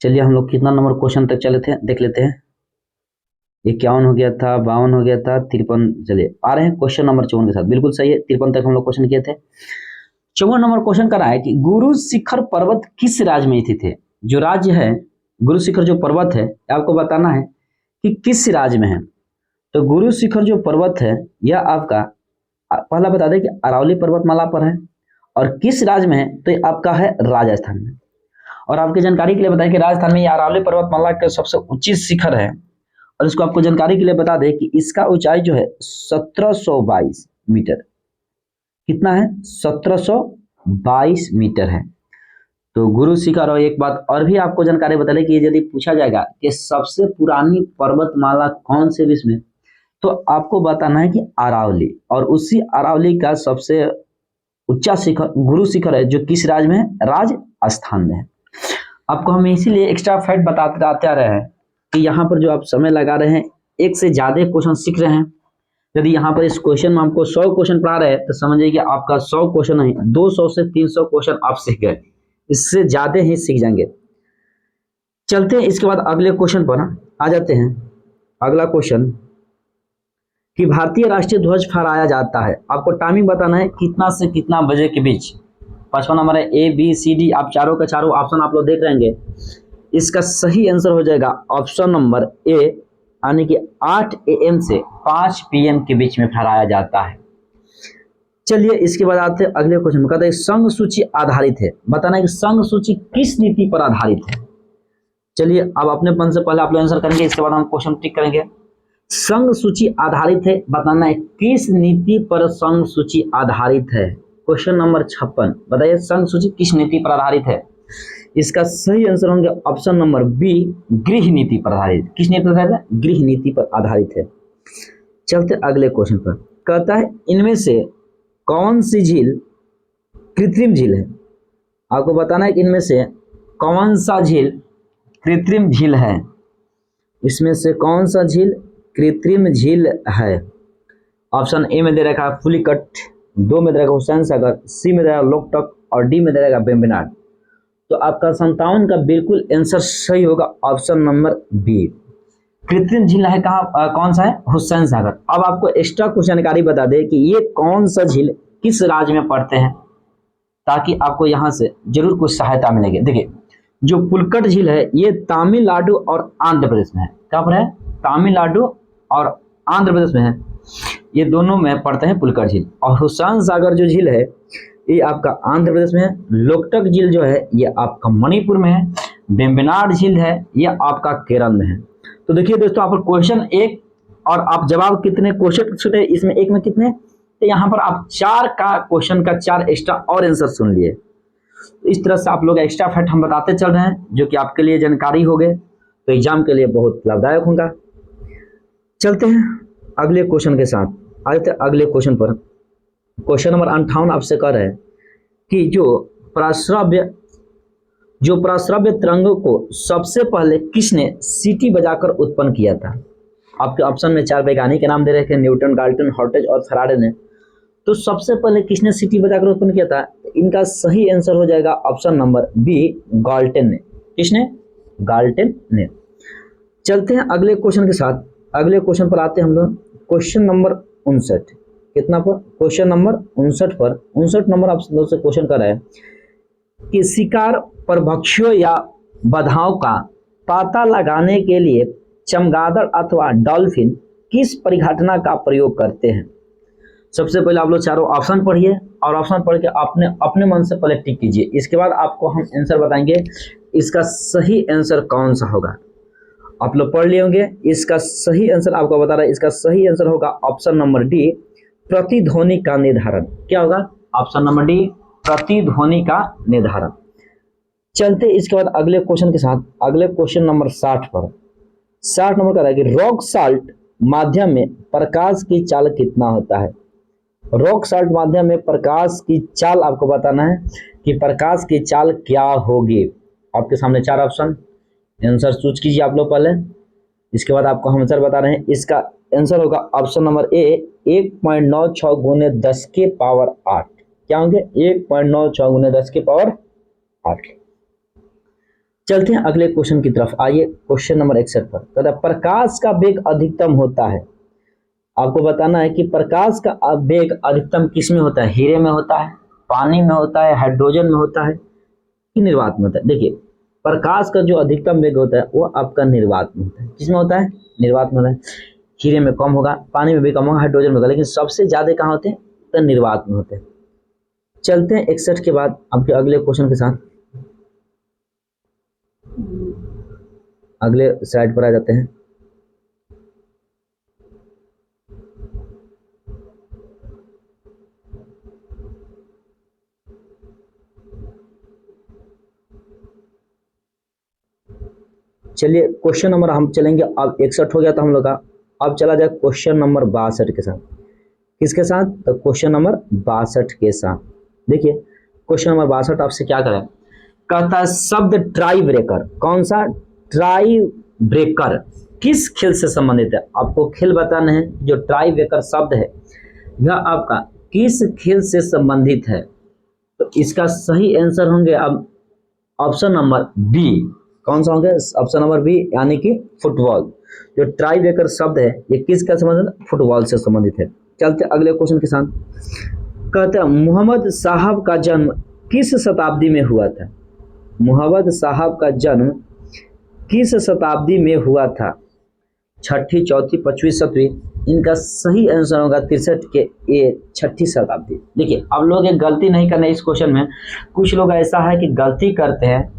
A: चलिए हम लोग कितना नंबर क्वेश्चन तक चले थे देख लेते हैं। 51 हो गया था, 52 हो गया था, 53। चलिए आ रहे हैं क्वेश्चन नंबर 54 के साथ। बिल्कुल सही है, 53 तक हम लोग क्वेश्चन किए थे। 54 नंबर क्वेश्चन कर रहा है कि गुरु शिखर पर्वत किस राज्य में स्थित है? जो राज्य है गुरु शिखर जो पर्वत है आपको बताना है कि किस राज्य में है। तो गुरु शिखर जो पर्वत है यह आपका पहला बता दें कि अरावली पर्वतमाला पर है और किस राज्य में है, तो ये आपका है राजस्थान में। और आपकी जानकारी के लिए बताएं कि राजस्थान में ये अरावली पर्वतमाला का सबसे ऊंची शिखर है। और इसको आपको जानकारी के लिए बता दें कि इसका ऊंचाई जो है 1722 मीटर, कितना है 1722 मीटर है। तो गुरु शिखर। और एक बात और भी आपको जानकारी बता दें कि यदि पूछा जाएगा कि सबसे पुरानी पर्वतमाला कौन से विश्व में, तो आपको बताना है कि अरावली, और उसी अरावली का सबसे ऊंचा शिखर गुरु शिखर है जो किस राज्य में है, राजस्थान में है। आपको हम इसीलिए एक्स्ट्रा फैक्ट बताते आते आ रहे हैं कि यहाँ पर जो आप समय लगा रहे हैं, एक से ज्यादा क्वेश्चन सीख रहे हैं। यदि यहाँ पर इस क्वेश्चन में हमको 100 क्वेश्चन पढ़ा रहे हैं तो समझिए कि आपका 100 क्वेश्चन नहीं, 200 से 300 क्वेश्चन आप सीख गए, इससे ज्यादा ही सीख जाएंगे। चलते हैं इसके बाद अगले क्वेश्चन पर आ जाते हैं। अगला क्वेश्चन कि भारतीय राष्ट्रीय ध्वज फहराया जाता है, आपको टाइमिंग बताना है कितना से कितना बजे के बीच। 55 नंबर है ABCD, आप चारों का चारों ऑप्शन आप लोग देख रहेंगे। इसका सही आंसर हो जाएगा ऑप्शन नंबर ए, यानी कि 8 AM से 5 PM के बीच में फहराया जाता है। चलिए इसके बाद आते हैं अगले क्वेश्चन में। कहते हैं संघ सूची आधारित है, बताना है कि संघ सूची किस नीति पर आधारित है। चलिए अब अपने मन से पहले आप लोग आंसर करेंगे, इसके बाद हम क्वेश्चन टिक करेंगे। संघ सूची आधारित है, बताना है किस नीति पर संघ सूची आधारित है। क्वेश्चन नंबर 56, बताइए संघ सूची किस नीति पर आधारित है। इसका सही आंसर होंगे ऑप्शन नंबर बी, गृह नीति पर आधारित। किस नीति पर आधारित है, गृह नीति पर आधारित है। चलते अगले क्वेश्चन पर। कहता है इनमें से कौन सी झील कृत्रिम झील है। आपको बताना है कि इनमें से कौन सा झील कृत्रिम झील है। इसमें से कौन सा झील कृत्रिम झील है। ऑप्शन ए में दे रखा है पुलिकट, 2 में दे रखा हुसैन सागर, सी में दे रखा लोकटक और डी में दे रखा वेम्बनाड। तो आपका 57 का बिल्कुल आंसर सही होगा ऑप्शन नंबर बी। कृत्रिम झील है कहाँ, कौन सा है, हुसैन सागर। अब आपको एक्स्ट्रा कुछ जानकारी बता दें कि ये कौन सा झील किस राज्य में पड़ते हैं, ताकि आपको यहाँ से जरूर कुछ सहायता मिलेगी। देखिए जो पुलकट झील है ये तमिलनाडु और आंध्र प्रदेश में है। कहाँ पर है, तमिलनाडु और आंध्र प्रदेश में है, ये दोनों में पड़ते हैं पुलकट झील। और हुसैन सागर जो झील है ये आपका आंध्र प्रदेश में है। लोकटक झील जो है ये आपका मणिपुर में है। वेम्बनाड झील है ये आपका केरल में है। तो देखिए दोस्तों, आप क्वेश्चन एक और आप जवाब कितने क्वेश्चन छूटे, इसमें एक में कितने, तो यहाँ पर आप 4 का क्वेश्चन का 4 एक्स्ट्रा और आंसर सुन लिए। इस तरह से आप लोग एक्स्ट्रा फैक्ट हम बताते चल रहे हैं, जो कि आपके लिए जानकारी हो गए तो एग्जाम के लिए बहुत लाभदायक होगा। चलते हैं अगले क्वेश्चन के साथ। आते हैं अगले क्वेश्चन पर। क्वेश्चन नंबर 58 आपसे कह रहे हैं कि जो प्रस्रव्य तरंगों को सबसे पहले किसने सीटी बजाकर उत्पन्न किया था। आपके ऑप्शन में 4 वैज्ञानिक के नाम दे रखे हैं, न्यूटन, गाल्टन, हॉर्टेज और फैराडे ने। तो सबसे पहले किसने सीटी बजाकर उत्पन्न किया था, इनका सही आंसर हो जाएगा ऑप्शन नंबर बी, गाल्टन ने। किसने, गाल्टन ने। चलते हैं अगले क्वेश्चन के साथ। अगले क्वेश्चन पर आते हैं हम लोग। क्वेश्चन नंबर 59, कितना पर, क्वेश्चन नंबर 59 पर। 59 नंबर आप लोग से क्वेश्चन कर रहे हैं कि शिकार परभक्षियों या बधाओं का पता लगाने के लिए चमगादड़ अथवा डॉल्फिन किस परिघटना का प्रयोग करते हैं। सबसे पहले आप लोग चारों ऑप्शन पढ़िए और ऑप्शन पढ़ के अपने मन से पहले टिक कीजिए। इसके बाद आपको हम आंसर बताएंगे इसका सही आंसर कौन सा होगा। आप लोग पढ़ लिए होंगे, इसका सही आंसर आपको बता रहा है। इसका सही आंसर होगा ऑप्शन नंबर डी, प्रतिध्वनि का निर्धारण। क्या होगा, ऑप्शन नंबर डी, प्रतिध्वनि का निर्धारण। चलते इसके बाद अगले क्वेश्चन के साथ। अगले क्वेश्चन नंबर 60 पर। 60 नंबर का है कि रॉक साल्ट माध्यम में प्रकाश की चाल कितना होता है। रॉक साल्ट माध्यम में प्रकाश की चाल आपको बताना है कि प्रकाश की चाल क्या होगी। आपके सामने 4 ऑप्शन, आंसर चूज कीजिए आप लोग पहले। इसके बाद आपको हम आंसर बता रहे हैं। इसका आंसर होगा ऑप्शन नंबर ए, 1.96 गुने 10 के पावर 8। क्या होंगे, 1.96 गुने 10 के पावर 8। चलते हैं अगले क्वेश्चन की तरफ। आइए क्वेश्चन नंबर 61 पर। कहता है प्रकाश का वेग अधिकतम होता है। आपको बताना है कि प्रकाश का वेग अधिकतम किस में होता है, हीरे में होता है, पानी में होता है, हाइड्रोजन में होता है कि निर्वात में होता है। देखिए प्रकाश का जो अधिकतम वेग होता है वो आपका निर्वात में होता है। किसमें होता है, निर्वात में होता है। हीरे में कम होगा, पानी में भी कम होगा, हाइड्रोजन में होगा, लेकिन सबसे ज़्यादा कहाँ होते हैं? तो निर्वात में होते हैं। चलते हैं 61 के बाद आपके अगले क्वेश्चन के साथ, अगले स्लाइड पर आ जाते हैं। चलिए क्वेश्चन नंबर हम चलेंगे, अब 61 हो गया था हम लोग का, अब चला जाए क्वेश्चन नंबर 62 के साथ। किसके साथ? तो क्वेश्चन नंबर 62 के साथ। देखिए क्वेश्चन नंबर 62 आपसे क्या करें, कहता है शब्द ट्राई ब्रेकर, कौन सा? ट्राई ब्रेकर किस खेल से संबंधित है? आपको खेल बताना है। जो ट्राई ब्रेकर शब्द है यह आपका किस खेल से संबंधित है? तो इसका सही आंसर होंगे अब ऑप्शन नंबर बी। कौन सा होंगे? ऑप्शन नंबर बी, यानी कि फुटबॉल। जो ट्राई ब्रेकर शब्द है ये किसका संबंधित है? फुटबॉल से संबंधित है। चलते अगले क्वेश्चन के साथ। कहते हैं मोहम्मद साहब का जन्म किस शताब्दी में हुआ था? मोहम्मद साहब का जन्म किस शताब्दी में हुआ था? छठी, चौथी, पांचवी, सातवीं? इनका सही आंसर होगा 63 के ए, छठी शताब्दी। देखिए अब लोग एक गलती नहीं करना इस क्वेश्चन में। कुछ लोग ऐसा है कि गलती करते हैं।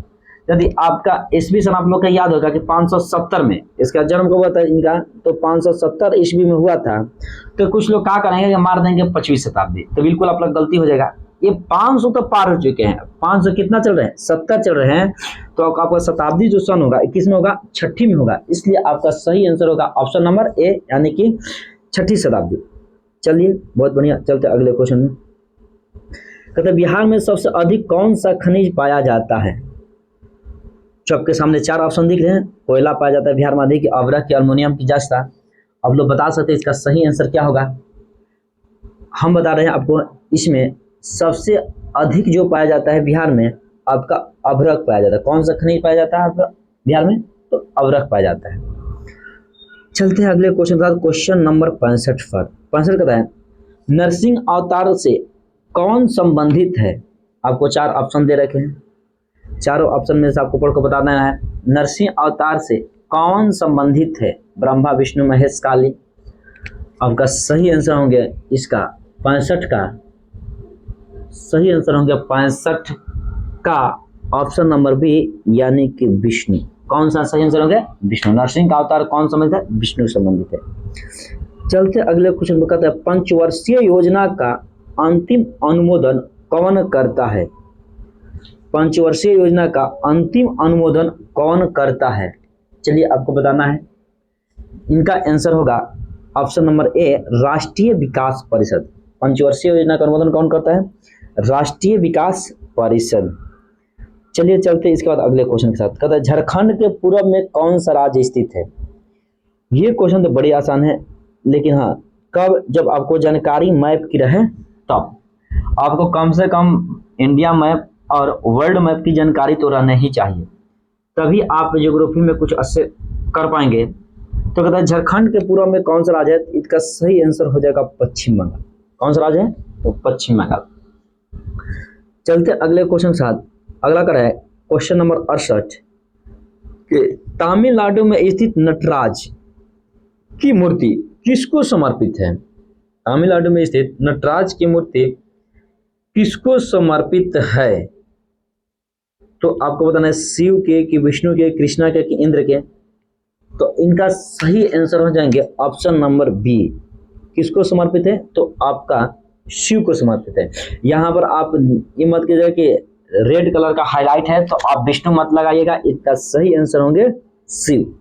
A: यदि आपका ईस्वी सन आप लोग का याद होगा कि 570 में इसका जन्म कब हुआ था इनका, तो 570 ईस्वी में हुआ था। तो कुछ लोग क्या करेंगे कि मार देंगे 25वीं शताब्दी, तो बिल्कुल आप लोग गलती हो जाएगा। ये 500 तो पार हो चुके हैं, 500 कितना चल रहे हैं? 70 चल रहे हैं। तो आपका शताब्दी जो सन होगा किस में होगा? छठी में होगा। इसलिए आपका सही आंसर होगा ऑप्शन नंबर ए, यानी कि छठी शताब्दी। चलिए बहुत बढ़िया, चलते अगले क्वेश्चन में। कहते बिहार में सबसे अधिक कौन सा खनिज पाया जाता है? जो आपके सामने 4 ऑप्शन दिख रहे हैं। कोयला पाया जाता है बिहार में अधिक, अभ्रक, एल्युमिनियम की जस्ता। आप लोग बता सकते हैं इसका सही आंसर क्या होगा? हम बता रहे हैं आपको, इसमें सबसे अधिक जो पाया जाता है बिहार में आपका अभ्रक पाया जाता है। कौन सा खनिज पाया जाता है बिहार में? तो अभ्रक पाया जाता है। चलते हैं अगले क्वेश्चन के साथ, क्वेश्चन नंबर 65 पर। 65 कहता है नरसिंह अवतार से कौन संबंधित है? आपको 4 ऑप्शन दे रखे हैं। चारों ऑप्शन में से आपको पढ़ कर बताना है नरसिंह अवतार से कौन संबंधित है? ब्रह्मा, विष्णु, महेश, काली? आपका सही आंसर होंगे इसका 65 का सही आंसर होंगे 65 का ऑप्शन नंबर बी, यानी कि विष्णु। कौन सा सही आंसर होंगे? विष्णु। नरसिंह का अवतार कौन संबंधित है? विष्णु संबंधित है। चलते अगले क्वेश्चन में कहते हैं पंचवर्षीय योजना का अंतिम अनुमोदन कौन करता है? पंचवर्षीय योजना का अंतिम अनुमोदन कौन करता है? चलिए आपको बताना है। इनका आंसर होगा ऑप्शन नंबर ए, राष्ट्रीय विकास परिषद। पंचवर्षीय योजना का अनुमोदन कौन करता है? राष्ट्रीय विकास परिषद। चलिए चलते इसके बाद अगले क्वेश्चन के साथ। कहता है झारखंड के पूर्व में कौन सा राज्य स्थित है? ये क्वेश्चन तो बड़ी आसान है, लेकिन हाँ कब, जब आपको जानकारी मैप की रहे तब। आपको कम से कम इंडिया मैप और वर्ल्ड मैप की जानकारी तो रहना ही चाहिए, तभी आप ज्योग्राफी में कुछ अच्छे कर पाएंगे। तो कहता है झारखंड के पूर्व में कौन सा राज्य है? इसका सही आंसर हो जाएगा पश्चिम बंगाल। कौन सा राज्य है? तो पश्चिम बंगाल। चलते अगले क्वेश्चन के साथ। अगला कर है क्वेश्चन नंबर 68 कि तमिलनाडु में स्थित नटराज की मूर्ति किसको समर्पित है? तमिलनाडु में स्थित नटराज की मूर्ति किसको समर्पित है? तो आपको बताना है शिव के, कि विष्णु के, कृष्णा के, कि इंद्र के? तो इनका सही आंसर हो जाएंगे ऑप्शन नंबर बी। किसको समर्पित है? तो आपका शिव को समर्पित है। यहाँ पर आप ये मत कीजिएगा कि रेड कलर का हाईलाइट है तो आप विष्णु मत लगाइएगा। इसका सही आंसर होंगे शिव।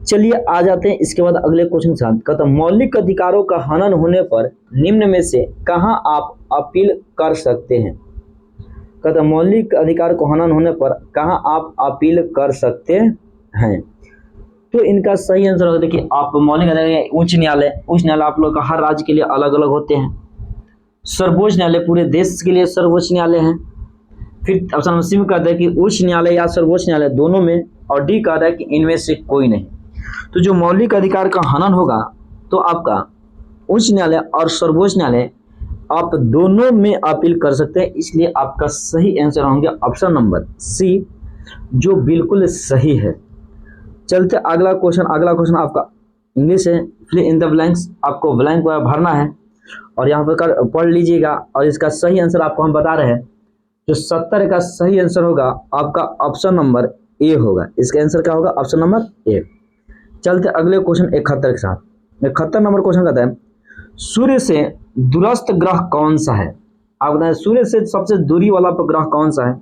A: चलिए आ जाते हैं इसके बाद अगले क्वेश्चन के साथ। कहता मौलिक अधिकारों का हनन होने पर निम्न में से कहां आप अपील कर सकते हैं? कहता मौलिक अधिकार को हनन होने पर कहां आप अपील कर सकते हैं? तो इनका सही आंसर होगा, देखिए आप मौलिक अधिकार, उच्च न्यायालय आप लोग का हर राज्य के लिए अलग अलग होते हैं। सर्वोच्च न्यायालय पूरे देश के लिए सर्वोच्च न्यायालय है। फिर ऑप्शन नंबर सी में कहता है कि उच्च न्यायालय या सर्वोच्च न्यायालय दोनों में, और डी कहता है कि इनमें से कोई नहीं। तो जो मौलिक अधिकार का हनन होगा तो आपका उच्च न्यायालय और सर्वोच्च न्यायालय आप दोनों में अपील कर सकते हैं। इसलिए आपका सही आंसर होंगे ऑप्शन नंबर सी, जो बिल्कुल सही है। चलते अगला क्वेश्चन आपका इंग्लिश है, फिल इन द ब्लैंक्स, आपको ब्लैंक भरना है और यहाँ पर पढ़ लीजिएगा। और इसका सही आंसर आपको हम बता रहे हैं, जो 70 का सही आंसर होगा आपका ऑप्शन नंबर ए होगा। इसका आंसर क्या होगा? ऑप्शन नंबर ए। चलते अगले क्वेश्चन 71 के साथ। 71 नंबर क्वेश्चन कहता है, सूर्य से दूरस्थ ग्रह कौन सा है? आप बताएं सूर्य से सबसे दूरी वाला ग्रह कौन सा है?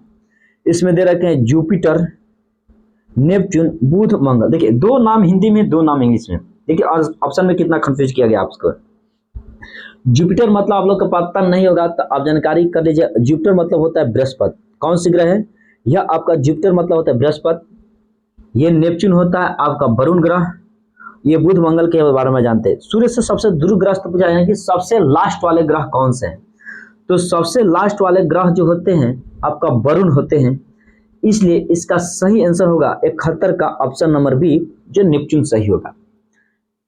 A: इसमें दे रखे हैं जुपिटर, नेपच्यून, बुध, मंगल। देखिए दो नाम हिंदी में, दो नाम इंग्लिश में। देखिए ऑप्शन में कितना कंफ्यूज किया गया आपको। जुपिटर मतलब आप लोग को पता नहीं होगा तो आप जानकारी कर लीजिए। जुपिटर मतलब होता है बृहस्पति। कौन सी ग्रह है? यह आपका जुपिटर मतलब होता है बृहस्पति। ये नेपच्यून होता है आपका वरुण ग्रह। ये बुध मंगल के बारे में जानते हैं। सूर्य से सबसे दूर ग्रह पूछा है कि सबसे लास्ट वाले ग्रह कौन से हैं? तो सबसे लास्ट वाले ग्रह जो होते हैं आपका वरुण होते हैं, इसलिए इसका सही आंसर होगा 71 का ऑप्शन नंबर बी, जो नेपच्यून सही होगा।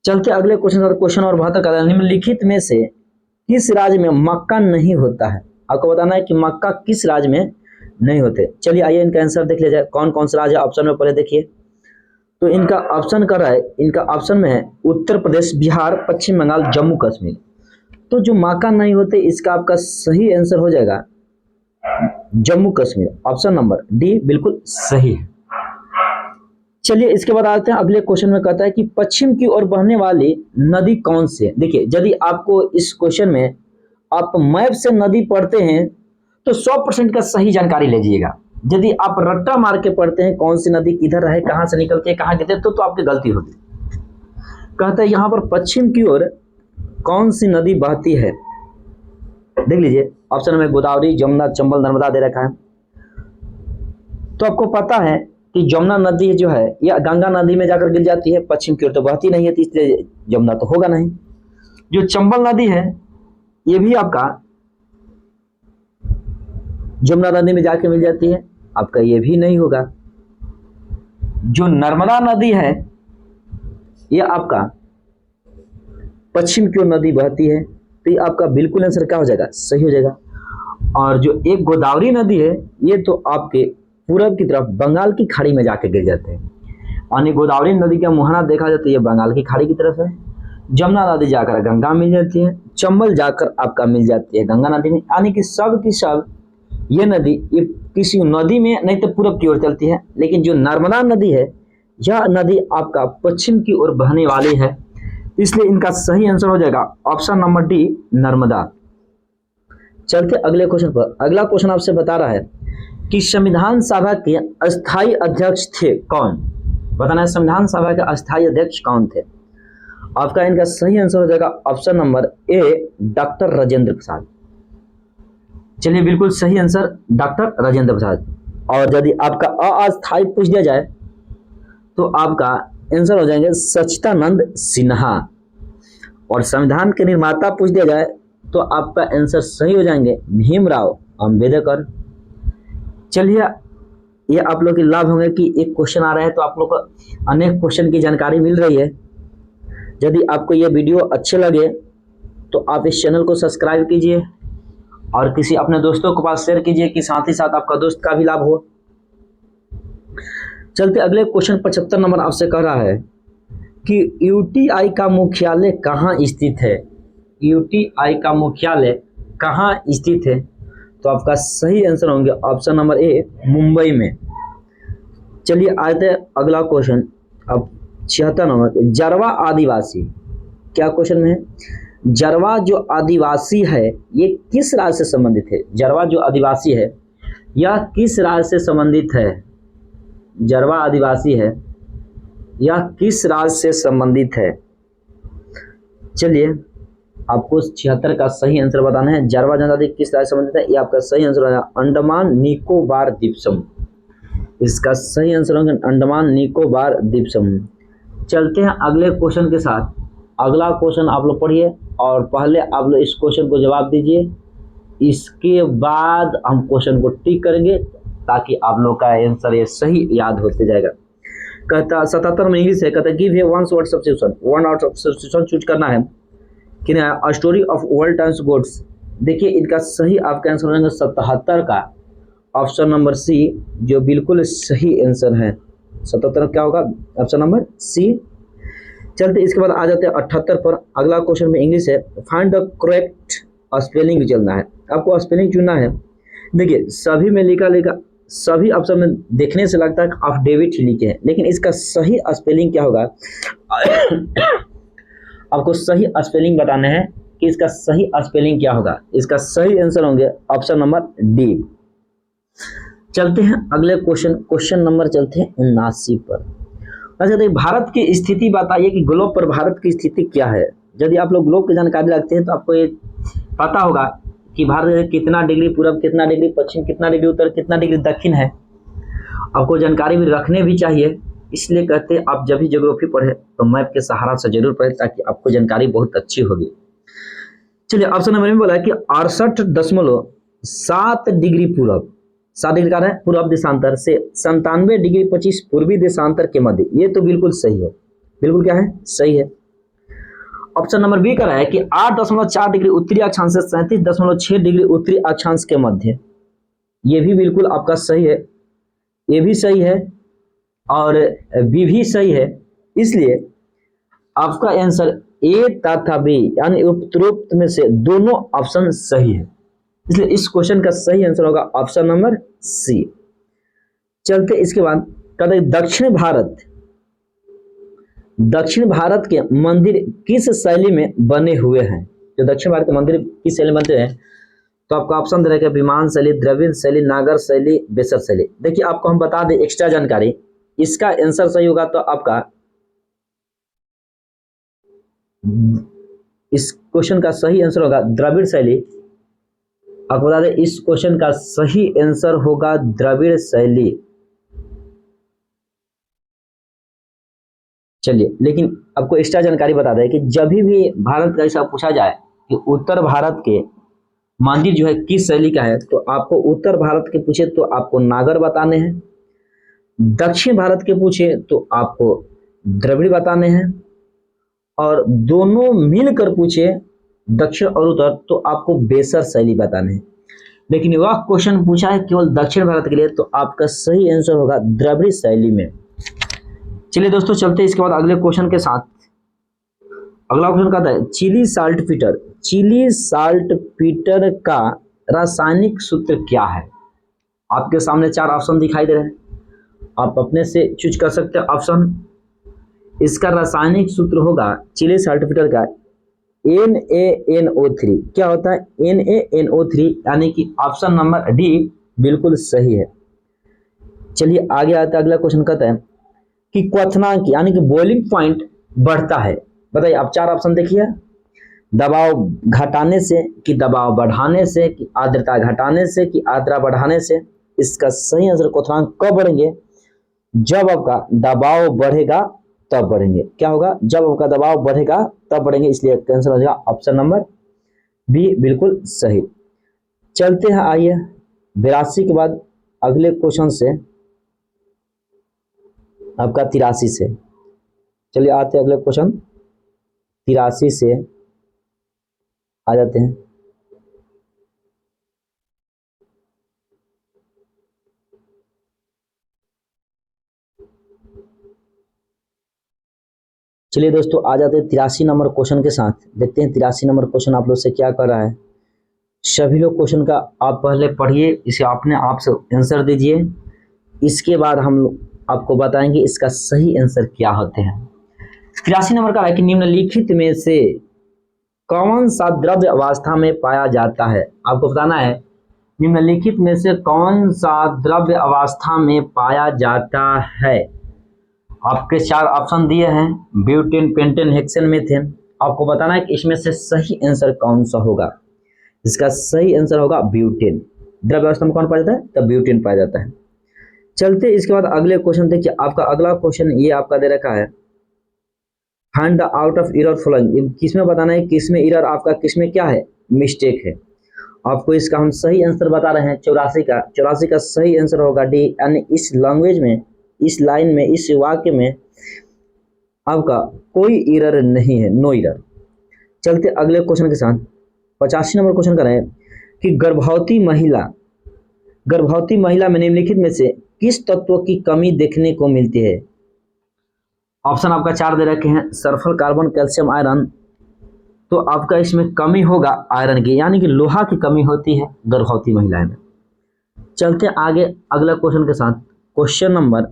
A: चलते अगले क्वेश्चन। क्वेश्चन और 72 का, निम्नलिखित में से किस राज्य में मक्का नहीं होता है? आपको बताना है कि मक्का किस राज्य में नहीं होते। चलिए आइए इनका आंसर देख लिया जाए। कौन कौन सा राज्य ऑप्शन में पहले देखिए। तो इनका ऑप्शन कर रहा है, इनका ऑप्शन में है उत्तर प्रदेश, बिहार, पश्चिम बंगाल, जम्मू कश्मीर। तो जो मक्का नहीं होते इसका आपका सही आंसर हो जाएगा Jammu Kashmir. Option number D बिल्कुल सही है। चलिए इसके बाद आते हैं अगले क्वेश्चन में। कहता है कि पश्चिम की ओर बहने वाली नदी कौन सी है? देखिए यदि आपको इस क्वेश्चन में आप मैप से नदी पढ़ते हैं तो 100% का सही जानकारी लीजिएगा। यदि आप रट्टा मार के पढ़ते हैं कौन सी नदी किधर है, कहां से निकलती है, कहां गिरती है, तो आपकी गलती होगी। कहता है यहां पर पश्चिम की ओर कौन सी नदी बहती है? देख लीजिए ऑप्शन में गोदावरी, जमुना, चंबल, नर्मदा दे रखा है। तो आपको पता है कि जमुना नदी जो है यह गंगा नदी में जाकर गिर जाती है, पश्चिम की ओर तो बहती नहीं है, इसलिए जमुना तो होगा नहीं। जो चंबल नदी है ये भी आपका जमुना नदी में जाके मिल जाती है, आपका ये भी नहीं होगा। जो नर्मदा नदी है ये आपका पश्चिम की ओर नदी बहती है, तो ये आपका बिल्कुल आंसर क्या हो जाएगा? सही हो जाएगा। और जो एक गोदावरी नदी है ये तो आपके पूरब की तरफ बंगाल की खाड़ी में जाके गिर जाते हैं। यानी गोदावरी नदी का मुहाना देखा जाता है ये बंगाल की खाड़ी की तरफ है। जमुना नदी जाकर गंगा मिल जाती है, चंबल जाकर आपका मिल जाती है गंगा नदी में। यानी कि सब की सब ये नदी ये किसी नदी में नहीं तो पूरब की ओर चलती है, लेकिन जो नर्मदा नदी है यह नदी आपका पश्चिम की ओर बहने वाली है, इसलिए इनका सही आंसर हो जाएगा ऑप्शन नंबर डी, नर्मदा। चलते अगले क्वेश्चन पर। अगला क्वेश्चन आपसे बता रहा है कि संविधान सभा के अस्थायी अध्यक्ष थे कौन? बताना है संविधान सभा के अस्थायी अध्यक्ष कौन थे। आपका इनका सही आंसर हो जाएगा option number A, doctor Rajendra Prasad. चलिए बिल्कुल सही आंसर डॉक्टर राजेंद्र प्रसाद। और यदि आपका अस्थायी पूछ दिया जाए तो आपका आंसर हो जाएंगे सच्चिदानंद सिन्हा। और संविधान के निर्माता पूछ दिया जाए तो आपका आंसर सही हो जाएंगे भीमराव अंबेडकर। चलिए ये आप लोग के लाभ होंगे कि एक क्वेश्चन आ रहा है तो आप लोग को अनेक क्वेश्चन की जानकारी मिल रही है। यदि आपको ये वीडियो अच्छे लगे तो आप इस चैनल को सब्सक्राइब कीजिए और किसी अपने दोस्तों के पास शेयर कीजिए कि साथ ही साथ आपका दोस्त का भी लाभ हो। चलते अगले क्वेश्चन 75 नंबर आपसे कह रहा है कि यूटीआई का मुख्यालय कहाँ स्थित है? यूटीआई का मुख्यालय कहाँ स्थित है? तो आपका सही आंसर होंगे ऑप्शन नंबर ए, मुंबई में। चलिए आते हैं अगला क्वेश्चन। अब 76 नंबर, जरवा आदिवासी क्या क्वेश्चन में है? जरवा जो आदिवासी है ये किस राज्य से संबंधित है? जरवा जो आदिवासी है यह किस राज्य से संबंधित है? जरवा आदिवासी है यह किस राज्य से संबंधित है? चलिए आपको 76 का सही आंसर बताना है। जरवा जनजाति किस राज्य से संबंधित है? ये आपका सही आंसर है अंडमान निकोबार द्वीप समूह। इसका सही आंसर होगा अंडमान निकोबार द्वीप समूह। चलते हैं अगले क्वेश्चन के साथ। अगला क्वेश्चन आप लोग पढ़िए और पहले आप लोग इस क्वेश्चन को जवाब दीजिए, इसके बाद हम क्वेश्चन को टिक करेंगे ताकि आप लोग का आंसर ये सही याद होते जाएगा। कहता 77 में इंग्लिश है, कहता give a one word substitution, one word substitution choose करना है कि ना a story of world times gods. देखिए इनका सही आपका आंसर होगा 77 का ऑप्शन नंबर सी, जो बिल्कुल सही आंसर है। 77 क्या होगा? Option number C. चलते इसके बाद आ जाते हैं 78 पर। अगला क्वेश्चन में इंग्लिश है, फाइंड द करेक्ट स्पेलिंग चलना है, आपको स्पेलिंग चुनना है। देखिए सभी में लिखा लिखा सभी ऑप्शन में देखने से लगता है अफिडेविट ही लिखे हैं, लेकिन इसका सही स्पेलिंग क्या होगा आपको सही स्पेलिंग बताना है कि इसका सही स्पेलिंग क्या होगा। इसका सही आंसर होंगे ऑप्शन नंबर डी। चलते हैं अगले क्वेश्चन नंबर चलते हैं 79 पर। अच्छा देखिए, भारत की स्थिति बताइए कि ग्लोब पर भारत की स्थिति क्या है। यदि आप लोग ग्लोब की जानकारी रखते हैं तो आपको ये पता होगा कि भारत कितना डिग्री पूरब, कितना डिग्री पश्चिम, कितना डिग्री उत्तर, कितना डिग्री दक्षिण है। आपको जानकारी भी रखने भी चाहिए, इसलिए कहते हैं आप जब भी ज्योग्राफी पढ़े तो मैप के सहारा से जरूर पढ़े ताकि आपको जानकारी बहुत अच्छी होगी। चलिए ऑप्शन नंबर में बोला है कि 68.7 डिग्री पूरब, 7 डिग्री का है पूर्व देशांतर से 97.25 पूर्वी देशांतर के मध्य। ये तो बिल्कुल सही है, बिल्कुल क्या है सही है। ऑप्शन नंबर बी का है कि 8.4 डिग्री उत्तरी अक्षांश से 37.6 डिग्री उत्तरी अक्षांश के मध्य। ये भी बिल्कुल आपका सही है, ये भी सही है और बी भी सही है। इसलिए आपका आंसर ए तथा बी यानी उपरोक्त में से दोनों ऑप्शन सही है, इसलिए इस क्वेश्चन का सही आंसर होगा ऑप्शन नंबर सी। चलते इसके बाद कहते हैं दक्षिण भारत के मंदिर किस शैली में बने हुए हैं। जो दक्षिण भारत के मंदिर किस शैली में बनते हैं तो आपको ऑप्शन दे रहेगा विमान शैली, द्रविड़ शैली, नागर शैली, बेसर शैली। देखिए आपको हम बता दें एक्स्ट्रा जानकारी, इसका आंसर सही होगा तो आपका इस क्वेश्चन का सही आंसर होगा द्रविड़ शैली। आपको बता दें इस क्वेश्चन का सही आंसर होगा द्रविड़ शैली। चलिए लेकिन आपको एक्स्ट्रा जानकारी बता दें कि जब भी भारत का ऐसा पूछा जाए कि उत्तर भारत के मंदिर जो है किस शैली का है तो आपको उत्तर भारत के पूछे तो आपको नागर बताने हैं, दक्षिण भारत के पूछे तो आपको द्रविड़ बताने हैं, और दोनों मिलकर पूछे दक्षिण और उत्तर तो आपको बेसर शैली बताने हैं। लेकिन वह क्वेश्चन पूछा है केवल दक्षिण भारत के लिए तो आपका सही आंसर होगा द्रविड़ शैली में। चलिए दोस्तों चलते इसके बाद अगले क्वेश्चन के साथ। अगला क्वेश्चन कहता है चिली साल्ट पीटर का रासायनिक सूत्र क्या है। आपके सामने 4 ऑप्शन दिखाई दे रहे हैं, आप अपने से चूज कर सकते हैं ऑप्शन। इसका रासायनिक सूत्र होगा चिली साल्ट पीटर का NaNO3। क्या होता है NaNO3, यानी कि ऑप्शन नंबर डी बिल्कुल सही है। चलिए आगे आता है अगला क्वेश्चन कहता है कि क्वथनांक यानी कि बॉइलिंग पॉइंट बढ़ता है। बताइए आप 4 ऑप्शन देखिए, दबाव घटाने से कि दबाव बढ़ाने से कि आर्द्रता घटाने से कि आर्द्रता बढ़ाने से। इसका सही आंसर क्वथनांक कब बढ़ेंगे, जब आपका दबाव बढ़ेगा तब बढ़ेंगे। क्या होगा, जब आपका दबाव बढ़ेगा तब बढ़ेंगे, इसलिए आंसर हो जाएगा ऑप्शन नंबर बी बिल्कुल सही। चलते हैं आइए 82 के बाद अगले क्वेश्चन से आपका 83 से। चलिए आते हैं अगले क्वेश्चन 83 से आ जाते हैं। चलिए दोस्तों आ जाते हैं 83 नंबर क्वेश्चन के साथ। देखते हैं 83 नंबर क्वेश्चन आप लोग से क्या कर रहा है। सभी लोग क्वेश्चन का आप पहले पढ़िए, इसे अपने आप से आंसर दीजिए, इसके बाद हम आपको बताएंगे इसका सही आंसर क्या होते हैं। 83 नंबर का है कि निम्नलिखित में से कौन सा द्रव्य अवस्था में पाया जाता है। आपको बताना है निम्नलिखित में से कौन सा द्रव्य अवस्था में पाया जाता है। आपके 4 ऑप्शन दिए हैं, ब्यूटेन, पेंटेन, हेक्सेन, मीथेन। आपको बताना है कि इसमें से सही आंसर कौन सा होगा। इसका सही आंसर होगा ब्यूटेन। द्रव्य अवस्था में कौन पाया जाता है, तब ब्यूटेन पाया जाता है। चलते इसके बाद अगले क्वेश्चन देखिए। आपका अगला क्वेश्चन ये आपका दे रखा है find the out of error following. किसमें बताना है किसमें एरर आपका किसमें क्या है मिस्टेक है। आपको इसका हम सही आंसर बता रहे हैं 84 का सही आंसर होगा डी, यानी इस लैंग्वेज में, इस लाइन में, इस वाक्य में आपका कोई एरर नहीं है, नो एरर। चलते अगले क्वेश्चन के साथ 85 नंबर क्वेश्चन कर रहे हैं कि गर्भवती महिला में निम्नलिखित में से किस तत्व की कमी देखने को मिलती है। ऑप्शन आपका 4 दे रखे हैं, सल्फर, कार्बन, कैल्शियम, आयरन। तो आपका इसमें कमी होगा आयरन की, यानी कि लोहा की कमी होती है गर्भवती महिलाएं में। चलते आगे अगला क्वेश्चन के साथ, क्वेश्चन नंबर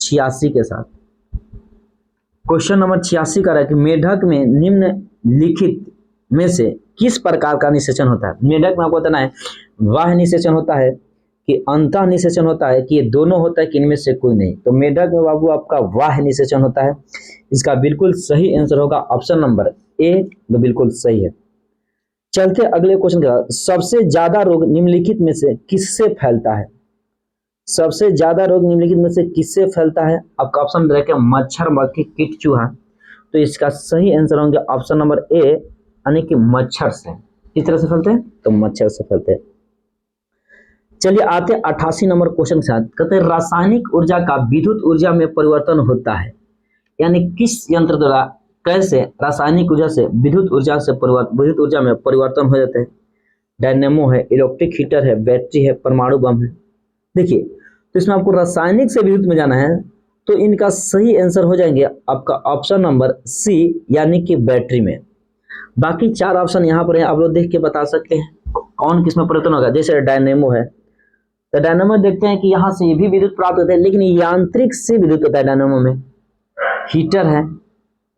A: 86 के साथ। क्वेश्चन नंबर 86 का है कि मेढक में निम्नलिखित में से किस प्रकार का निषेचन होता है। मेढक में आपको बताना है बाह्य निषेचन होता है कि अंतः निषेचन होता है कि ये दोनों होता है कि इनमें से कोई नहीं। तो मेढक में बाबू आपका बाह्य निषेचन होता है। इसका बिल्कुल सही आंसर होगा ऑप्शन नंबर ए, जो बिल्कुल सही है। चलते अगले क्वेश्चन के बाद, सबसे ज्यादा रोग निम्नलिखित में से किससे फैलता है। सबसे ज्यादा रोग निम्नलिखित में से किससे फैलता है। आपका ऑप्शन दे रखे मच्छर, मक्खी, कीट, चूहा। तो इसका सही आंसर होंगे ऑप्शन नंबर ए, यानी कि मच्छर से। किस तरह से फैलते हैं, तो मच्छर से फैलते हैं। चलिए आते 88 नंबर क्वेश्चन के साथ। कहते हैं रासायनिक ऊर्जा का विद्युत ऊर्जा में परिवर्तन होता है, यानी किस यंत्र द्वारा कैसे रासायनिक ऊर्जा से विद्युत ऊर्जा में परिवर्तन हो जाते हैं। डायनेमो है, इलेक्ट्रिक हीटर है, बैटरी है, परमाणु बम है। देखिए, तो इसमें आपको रासायनिक से विद्युत में जाना है, तो इनका सही आंसर हो जाएंगे आपका ऑप्शन नंबर सी, यानी कि बैटरी में। बाकी 4 ऑप्शन यहाँ पर है, आप लोग देख के बता सकते हैं कौन किसमें परिवर्तन होगा। जैसे डायनेमो है, तो डायनेमो देखते हैं कि यहाँ से ये भी विद्युत प्राप्त होता है, लेकिन यांत्रिक से विद्युत होता है डायनेमो में। हीटर है,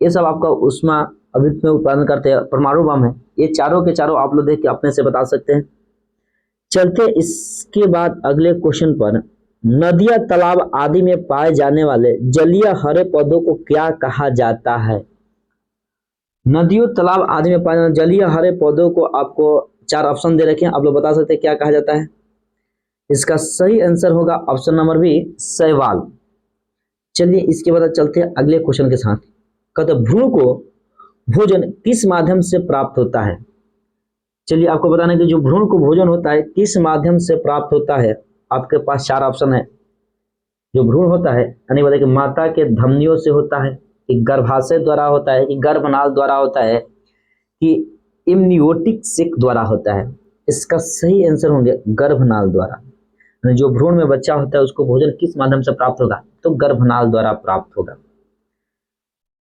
A: ये सब आपका उष्मा विद्युत में उत्पादन करते हैं। परमाणु बम है, ये चारों के चारों आप लोग देख के अपने से बता सकते हैं। चलते इसके बाद अगले क्वेश्चन पर, नदियां, तालाब आदि में पाए जाने वाले जलीय हरे पौधों को क्या कहा जाता है। नदियों, तालाब आदि में पाए जाने वाले जलीय हरे पौधों को आपको 4 ऑप्शन दे रखे हैं, आप लोग बता सकते हैं क्या कहा जाता है। इसका सही आंसर होगा ऑप्शन नंबर बी, शैवाल। चलिए इसके बाद चलते हैं अगले क्वेश्चन के साथ। कहते भ्रूण को भोजन किस माध्यम से प्राप्त होता है। चलिए आपको बताना है कि जो भ्रूण को भोजन होता है किस माध्यम से प्राप्त होता है। आपके पास 4 ऑप्शन है। जो भ्रूण होता है, यानी बताइए कि माता के धमनियों से होता है, कि गर्भाशय द्वारा होता है, कि गर्भनाल द्वारा होता है, कि इम्नियोटिक सेक द्वारा होता है। इसका सही आंसर होंगे गर्भनाल द्वारा। जो भ्रूण में बच्चा होता है उसको भोजन किस माध्यम से प्राप्त होगा, तो गर्भनाल द्वारा प्राप्त होगा।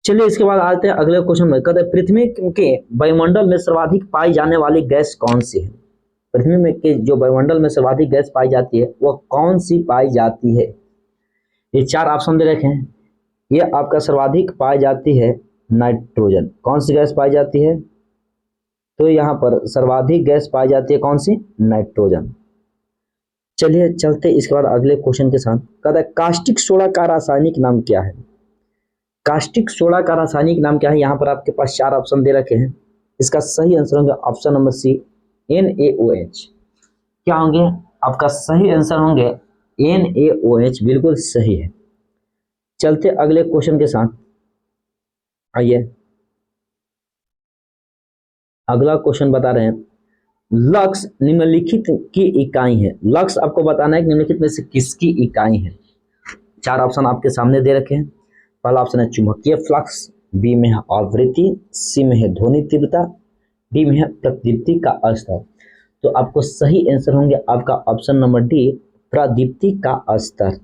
A: चलिए इसके बाद आते हैं अगले क्वेश्चन में। कहते हैं पृथ्वी के वायुमंडल में सर्वाधिक पाई जाने वाली गैस कौन सी है। पृथ्वी में के जो वायुमंडल में सर्वाधिक गैस पाई जाती है वह कौन सी पाई जाती है। ये 4 ऑप्शन दे रखे हैं। ये आपका सर्वाधिक पाई जाती है नाइट्रोजन। कौन सी गैस पाई जाती है, तो यहाँ पर सर्वाधिक गैस पाई जाती है कौन सी, नाइट्रोजन। चलिए चलते इसके बाद अगले क्वेश्चन के साथ। कहता है कास्टिक सोडा का रासायनिक नाम क्या है। कास्टिक सोडा का रासायनिक नाम क्या है। यहाँ पर आपके पास 4 ऑप्शन दे रखे हैं। इसका सही आंसर होंगे ऑप्शन नंबर सी, NaOH। क्या होंगे आपका सही आंसर होंगे NaOH, बिल्कुल सही है। चलते अगले क्वेश्चन के साथ। आइए अगला क्वेश्चन बता रहे हैं, लक्स निम्नलिखित की इकाई है। लक्स आपको बताना है कि निम्नलिखित में से किसकी इकाई है। 4 ऑप्शन आपके सामने दे रखे हैं। पहला ऑप्शन है चुंबकीय फ्लक्स, बी में है आवृत्ति, सी में है ध्वनि तीव्रता, डी में है प्रदीप्ति का स्तर। तो आपको सही आंसर होंगे आपका ऑप्शन नंबर डी, प्रदीप्ति का स्तर।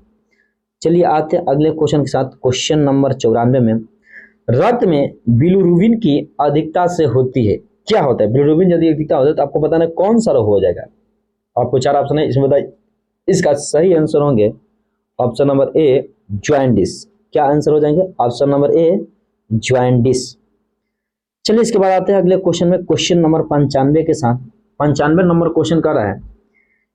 A: चलिए आते हैं अगले क्वेश्चन के साथ। क्वेश्चन नंबर 94 में, रक्त में बिलिरुबिन की अधिकता से होती है क्या होता है। बिलिरुबिन यदि अधिकता होता है तो आपको बताना कौन सा रोग हो जाएगा। आपको 4 ऑप्शन है, इसमें बताइए। इसका सही आंसर होंगे ऑप्शन नंबर ए, जॉइंडिस। क्या आंसर हो जाएंगे, ऑप्शन नंबर ए, जॉइंडिस। चलिए इसके बाद आते हैं अगले क्वेश्चन में, क्वेश्चन नंबर 95 के साथ। 95 नंबर क्वेश्चन कर रहा है,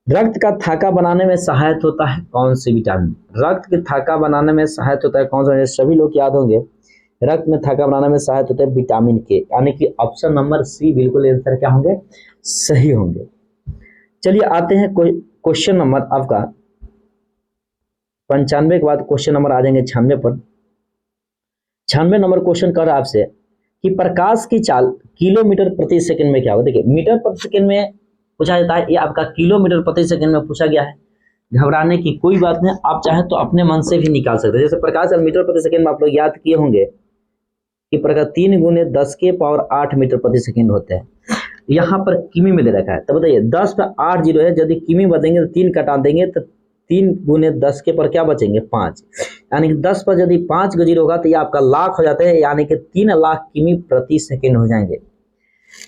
A: रक्त का थाका बनाने में सहायक होता है कौन सी विटामिन। रक्त के थाका बनाने में सहायक होता है कौन सा, सभी लोग याद होंगे। रक्त में थाका बनाने में सहायक होता है विटामिन के, यानी कि ऑप्शन नंबर सी बिल्कुल आंसर क्या होंगे, सही होंगे। चलिए आते हैं क्वेश्चन नंबर आपका 95 के बाद क्वेश्चन नंबर आ जाएंगे 96 पर। 96 नंबर क्वेश्चन कर रहा है आपसे कि प्रकाश की चाल किलोमीटर प्रति सेकंड में क्या होगा। देखिए मीटर प्रति सेकंड में पूछा जाता है, ये आपका किलोमीटर प्रति सेकंड में पूछा गया है। घबराने की कोई बात नहीं, आप चाहे तो अपने मन से भी निकाल सकते हैं। जैसे प्रकाश मीटर प्रति सेकंड में आप लोग याद किए होंगे कि प्रकाश 3 × 10⁸ मीटर प्रति सेकंड होते हैं। यहाँ पर किमी में दे रखा है, तो बताइए 10 पे 8 जीरो है, यदि किमी बचेंगे तो 3 कटा देंगे तो 3 × 10 के पर क्या बचेंगे 5, यानी कि 10 पर यदि 5 का जीरो होगा तो ये आपका लाख हो जाता है, यानी कि 3 लाख किमी प्रति सेकेंड हो जाएंगे।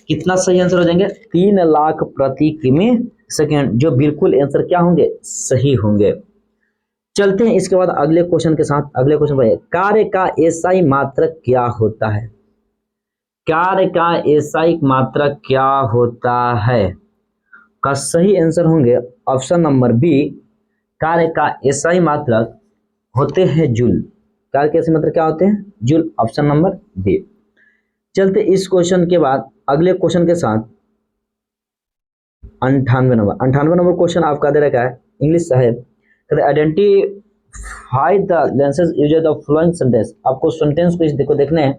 A: कितना सही आंसर हो जाएंगे? 3 लाख प्रति किमी सेकेंड, जो बिल्कुल आंसर क्या होंगे? सही होंगे। चलते हैं इसके बाद अगले क्वेश्चन के साथ। अगले क्वेश्चन पर कार्य का एसआई मात्रक क्या होता है? कार्य का एसआई मात्रक क्या होता है का सही आंसर होंगे ऑप्शन नंबर बी, कार्य का एसआई मात्रक होते हैं जूल। कार्य के एसआई मात्रक क्या होते हैं? Joule, option number B. चलते इस क्वेश्चन के बाद अगले क्वेश्चन के साथ। 98 नंबर क्वेश्चन आपका दे रखा है, इंग्लिश साहेब, identify the tenses used the following sentence. आपको सेंटेंस को देखो देखने हैं।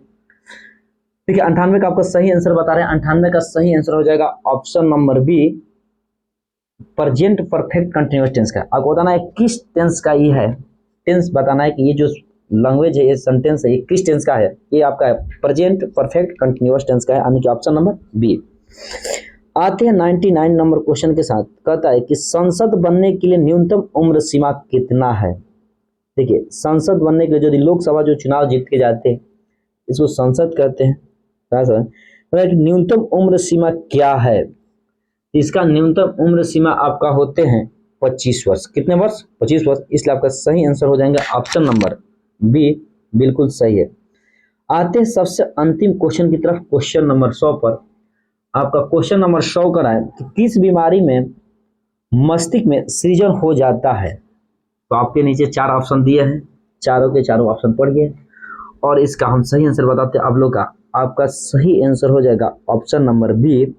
A: देखिए 98 का आपका सही आंसर बता रहे हैं। 98 का सही आंसर हो जाएगा option number B, present perfect continuous tense का। आपको बताना है किस टेंस का ये है, टेंस बताना है कि ये जो लैंग्वेज है, ये सेंटेंस है, ये किस टेंस का है। ये आपका है प्रेजेंट परफेक्ट कंटिन्यूअस टेंस का है, यानी कि ऑप्शन नंबर बी। आते हैं 99 नंबर क्वेश्चन के साथ। कहता है कि संसद बनने के लिए न्यूनतम उम्र सीमा कितना है? देखिए संसद बनने के लिए यदि लोकसभा जो चुनाव जीत के जाते हैं इसको संसद कहते हैं। न्यूनतम उम्र सीमा क्या है? इसका न्यूनतम उम्र सीमा आपका होते हैं 25 वर्ष। कितने वर्ष? 25 वर्ष। इसलिए आपका सही आंसर हो जाएंगे ऑप्शन नंबर बी, बिल्कुल सही है। आते हैं सबसे अंतिम क्वेश्चन की तरफ, क्वेश्चन नंबर 100 पर। आपका क्वेश्चन नंबर 100 का है कि किस बीमारी में मस्तिष्क में सृजन हो जाता है? तो आपके नीचे 4 ऑप्शन दिए हैं, चारों के चारों ऑप्शन पढ़िए और इसका हम सही आंसर बताते हैं आप लोग का। आपका सही आंसर हो जाएगा ऑप्शन नंबर बी,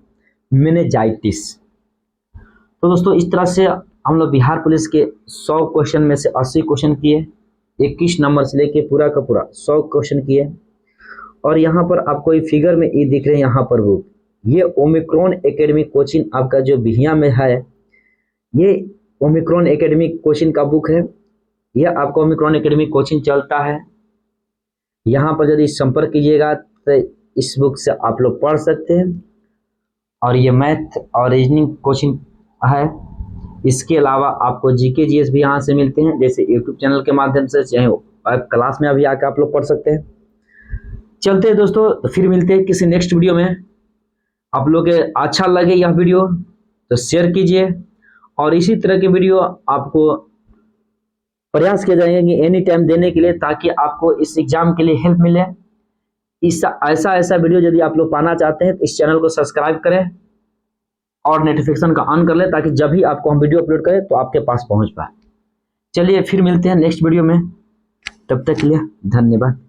A: मेनिंजाइटिस। तो दोस्तों इस तरह से हम लोग बिहार पुलिस के 100 क्वेश्चन में से 80 क्वेश्चन किए, 21 नंबर से लेके पूरा का पूरा 100 क्वेश्चन किए। और यहाँ पर आपको ये फिगर में ये दिख रहे हैं, यहाँ पर वो ये ओमिक्रॉन एकेडमी कोचिंग आपका जो बिहिया में है, ये ओमिक्रॉन एकेडमी कोचिंग का बुक है। यह आपका ओमिक्रॉन एकेडमी कोचिंग चलता है। यहाँ पर यदि संपर्क कीजिएगा तो इस बुक से आप लोग पढ़ सकते हैं। और ये मैथ और रीजनिंग कोचिंग है। इसके अलावा आपको जीके जीएस भी यहाँ से मिलते हैं, जैसे यूट्यूब चैनल के माध्यम से, चाहे क्लास में अभी आकर आप लोग पढ़ सकते हैं। चलते हैं दोस्तों, फिर मिलते हैं किसी नेक्स्ट वीडियो में। आप लोग के अच्छा लगे यह वीडियो तो शेयर कीजिए और इसी तरह के वीडियो आपको प्रयास किया जाएगा कि एनी टाइम देने के लिए, ताकि आपको इस एग्जाम के लिए हेल्प मिले। ऐसा वीडियो यदि आप लोग पाना चाहते हैं तो इस चैनल को सब्सक्राइब करें और नोटिफिकेशन का ऑन कर लें, ताकि जब भी आपको हम वीडियो अपलोड करें तो आपके पास पहुंच पाए। चलिए फिर मिलते हैं नेक्स्ट वीडियो में, तब तक के लिए धन्यवाद।